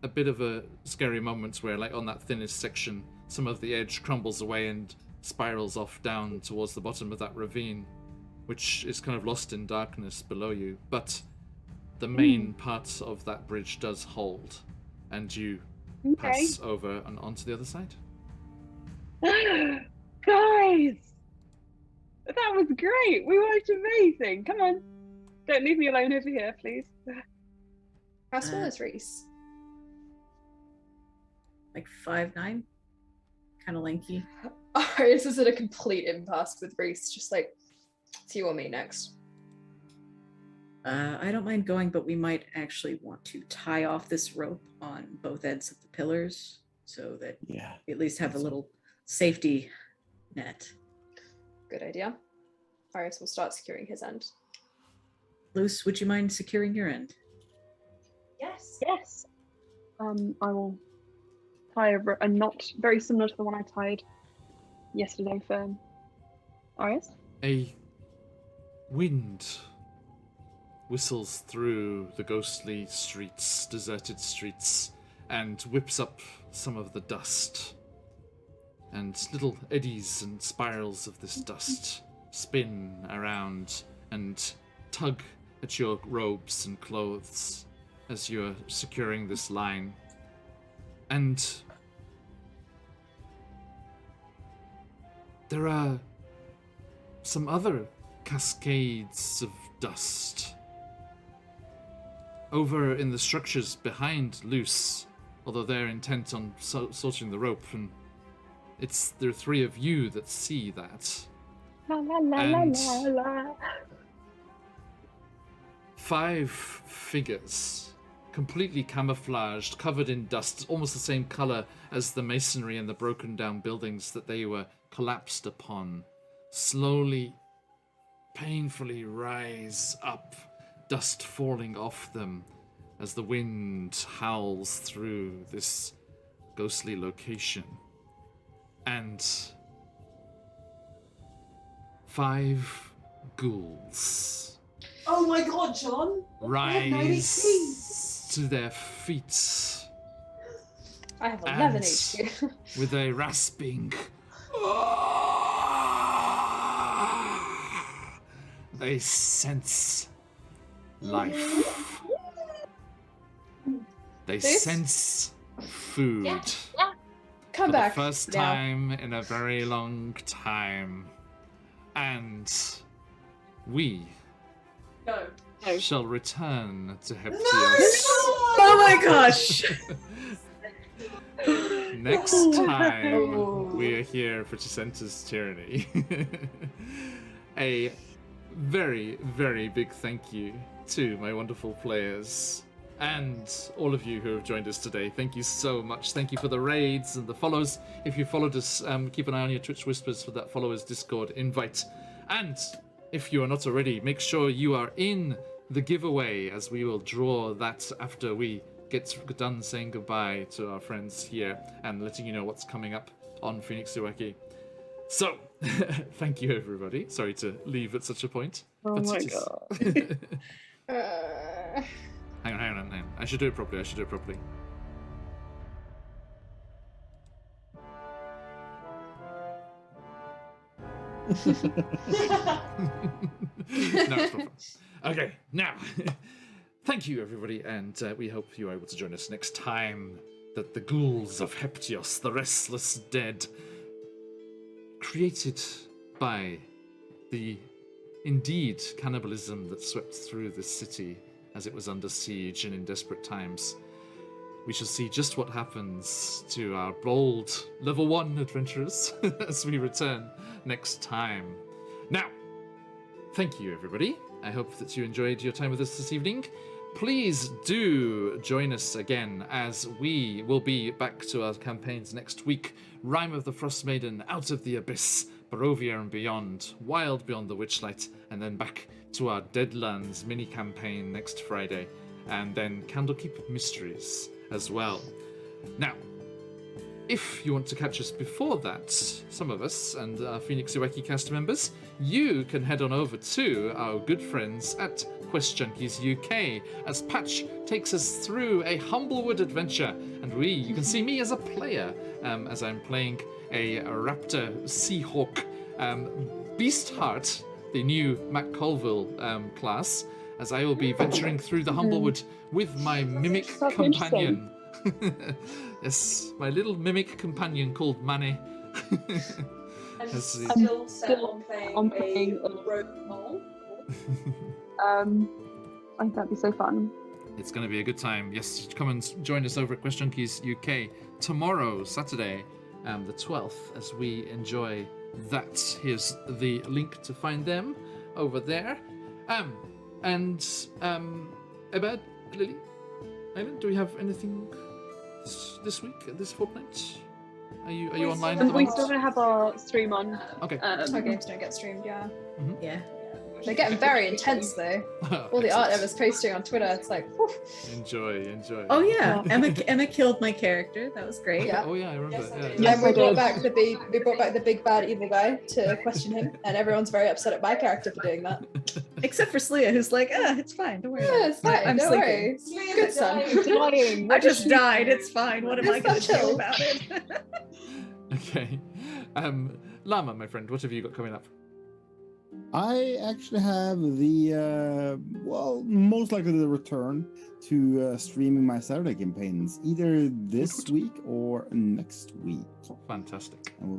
a bit of a scary moment where, like on that thinnest section, some of the edge crumbles away and spirals off down towards the bottom of that ravine, which is kind of lost in darkness below you. But the main part of that bridge does hold, and you pass over and onto the other side. Guys, that was great. We worked amazing. Come on, don't leave me alone over here, please. How small is Reese? Like 5'9", kind of lanky. Iris is at a complete impasse with Reese, just like, it's you or me next. I don't mind going, but we might actually want to tie off this rope on both ends of the pillars so that Yeah. we at least have a little safety net. Good idea. Iris will start securing his end. Luce, would you mind securing your end? Yes. I will tie a knot very similar to the one I tied yesterday for Arius. A wind whistles through the ghostly streets, deserted streets, and whips up some of the dust. And little eddies and spirals of this dust spin around and tug at your robes and clothes as you're securing this line. And there are some other cascades of dust over in the structures behind Luce, although they're intent on sorting the rope, and there are 3 of you that see that. La la la And- la la la. 5 figures, completely camouflaged, covered in dust, almost the same color as the masonry and the broken down buildings that they were collapsed upon, slowly, painfully rise up, dust falling off them as the wind howls through this ghostly location. And 5 ghouls Oh my god, John! I have 9 rise HP. to their feet I have 11 And- HP. with a rasping. They sense life. They This- sense food. Come For back. the first now. time in a very long time. And we No. shall return to Heptios Oh my gosh! next time Oh. we are here for Chessenta's Tyranny. A very, very big thank you to my wonderful players and all of you who have joined us today. Thank you so much. Thank you for the raids and the follows. If you followed us, keep an eye on your Twitch Whispers for that followers Discord invite. And if you are not already, make sure you are in the giveaway, as we will draw that after we get done saying goodbye to our friends here and letting you know what's coming up on FenixUK. So, thank you everybody. Sorry to leave at such a point. Oh but my it is- god. Hang on. I should do it properly. No, it's proper. Okay, now, thank you everybody, and we hope you are able to join us next time that the ghouls of Heptios, the restless dead, created by the indeed cannibalism that swept through this city as it was under siege and in desperate times. We shall see just what happens to our bold level 1 adventurers as we return next time. Now, thank you everybody. I hope that you enjoyed your time with us this evening. Please do join us again, as we will be back to our campaigns next week. Rime of the Frost Maiden, Out of the Abyss, Barovia and Beyond, Wild Beyond the Witchlight, and then back to our Deadlands mini-campaign next Friday, and then Candlekeep Mysteries as well. Now, if you want to catch us before that, some of us and our FenixUK cast members, you can head on over to our good friends at QuestJunkiesUK as Patch takes us through a Humblewood adventure, and you can see me as a player as I'm playing a raptor seahawk Beastheart, the new Matt Colville class, as I will be venturing through the Humblewood with my mimic So companion. Yes, my little mimic companion called Manny. I'm As the- still set on playing a rogue mole. I think that'd be so fun. It's going to be a good time. Yes, come and join us over at QuestJunkiesUK tomorrow, Saturday, the 12th, as we enjoy that. Here's the link to find them over there. And Ebed, Lily, Aileen, do we have anything this week, this fortnight? Are you online at the We moment? still don't have our stream on. Okay. Our games don't get streamed, yeah. Yeah. They're getting very intense though. All the art Emma's posting on Twitter, it's like, whew. Enjoy. Oh yeah, Emma killed my character. That was great. Yeah. Oh yeah, I remember. Yes, I did. Yeah. And we I brought did. back the big bad evil guy to question him, and everyone's very upset at my character for doing that. Except for Slia, who's like, it's fine. Don't worry. Yeah, it's fine. I'm don't sleeping. worry. Sleep Good son. Dying. I just died. It's fine. What am I Just going to chill. do about it? Okay. Llama, my friend, what have you got coming up? I actually have the, most likely the return to streaming my Saturday campaigns, either this week or next week. Fantastic. And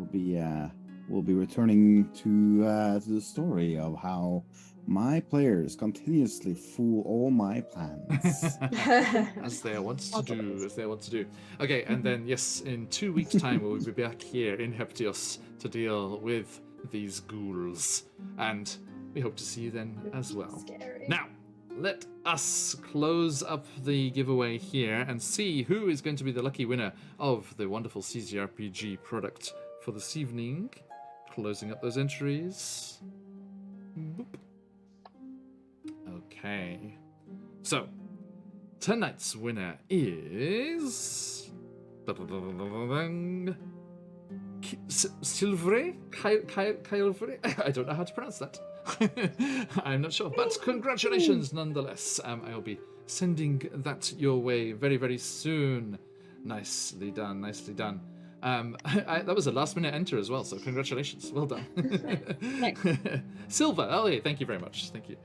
we'll be returning to the story of how my players continuously fool all my plans. As they want to do. Okay, and then yes, in 2 weeks' time we'll be back here in Heptios to deal with these ghouls, and we hope to see you then as well. Scary. Now, let us close up the giveaway here and see who is going to be the lucky winner of the wonderful CZRPG product for this evening. Closing up those entries. Boop. Okay. So, tonight's winner is... Silvre? Kylvre? I don't know how to pronounce that. I'm not sure, but congratulations nonetheless. I will be sending that your way very, very soon. Nicely done, nicely done. That was a last minute enter as well, so congratulations. Well done. Silva, oh yeah, thank you very much. Thank you.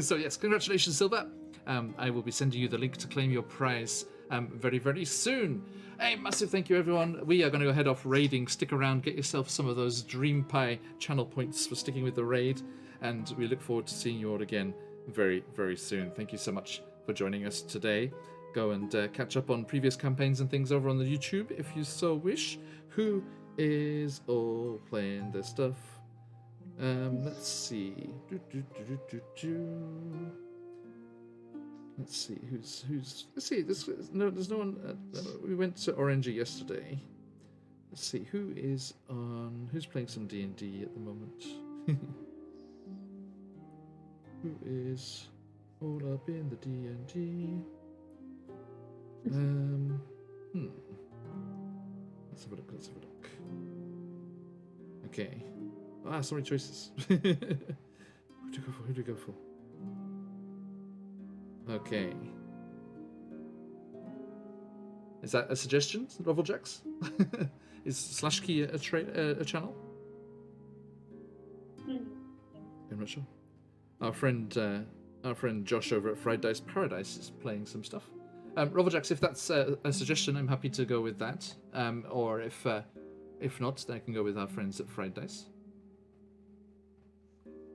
So yes, congratulations, Silva. I will be sending you the link to claim your prize very, very soon. A massive thank you, everyone. We are going to go head off raiding. Stick around, get yourself some of those Dream Pie channel points for sticking with the raid, and we look forward to seeing you all again very, very soon. Thank you so much for joining us today. Go and catch up on previous campaigns and things over on the YouTube if you so wish. Who is all playing their stuff Let's see. Let's see who's. Let's see. There's no one. We went to Orangey yesterday. Let's see who is on. Who's playing some D&D at the moment? Who is all up in the D&D? Let's have a look. Let's have a look. Okay. So many choices. Who to go for? Who to go for? Okay. Is that a suggestion, Noveljacks? Is /key a channel? I'm not sure. Our friend Josh over at Fried Dice Paradise is playing some stuff. Noveljacks, if that's a suggestion, I'm happy to go with that. Or if not, then I can go with our friends at Fried Dice.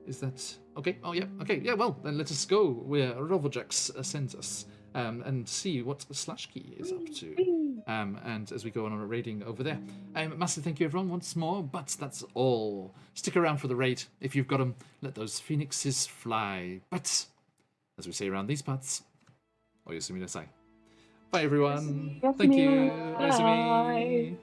Is that okay? Oh yeah, okay, yeah. Well, then let us go where Noveljacks sends us, and see what /key is up to. And as we go on a raiding over there, massive thank you everyone once more. But that's all. Stick around for the raid if you've got them. Let those phoenixes fly. But as we say around these parts, Oyasumi nasai. Bye everyone. Thank you. Oyasumi.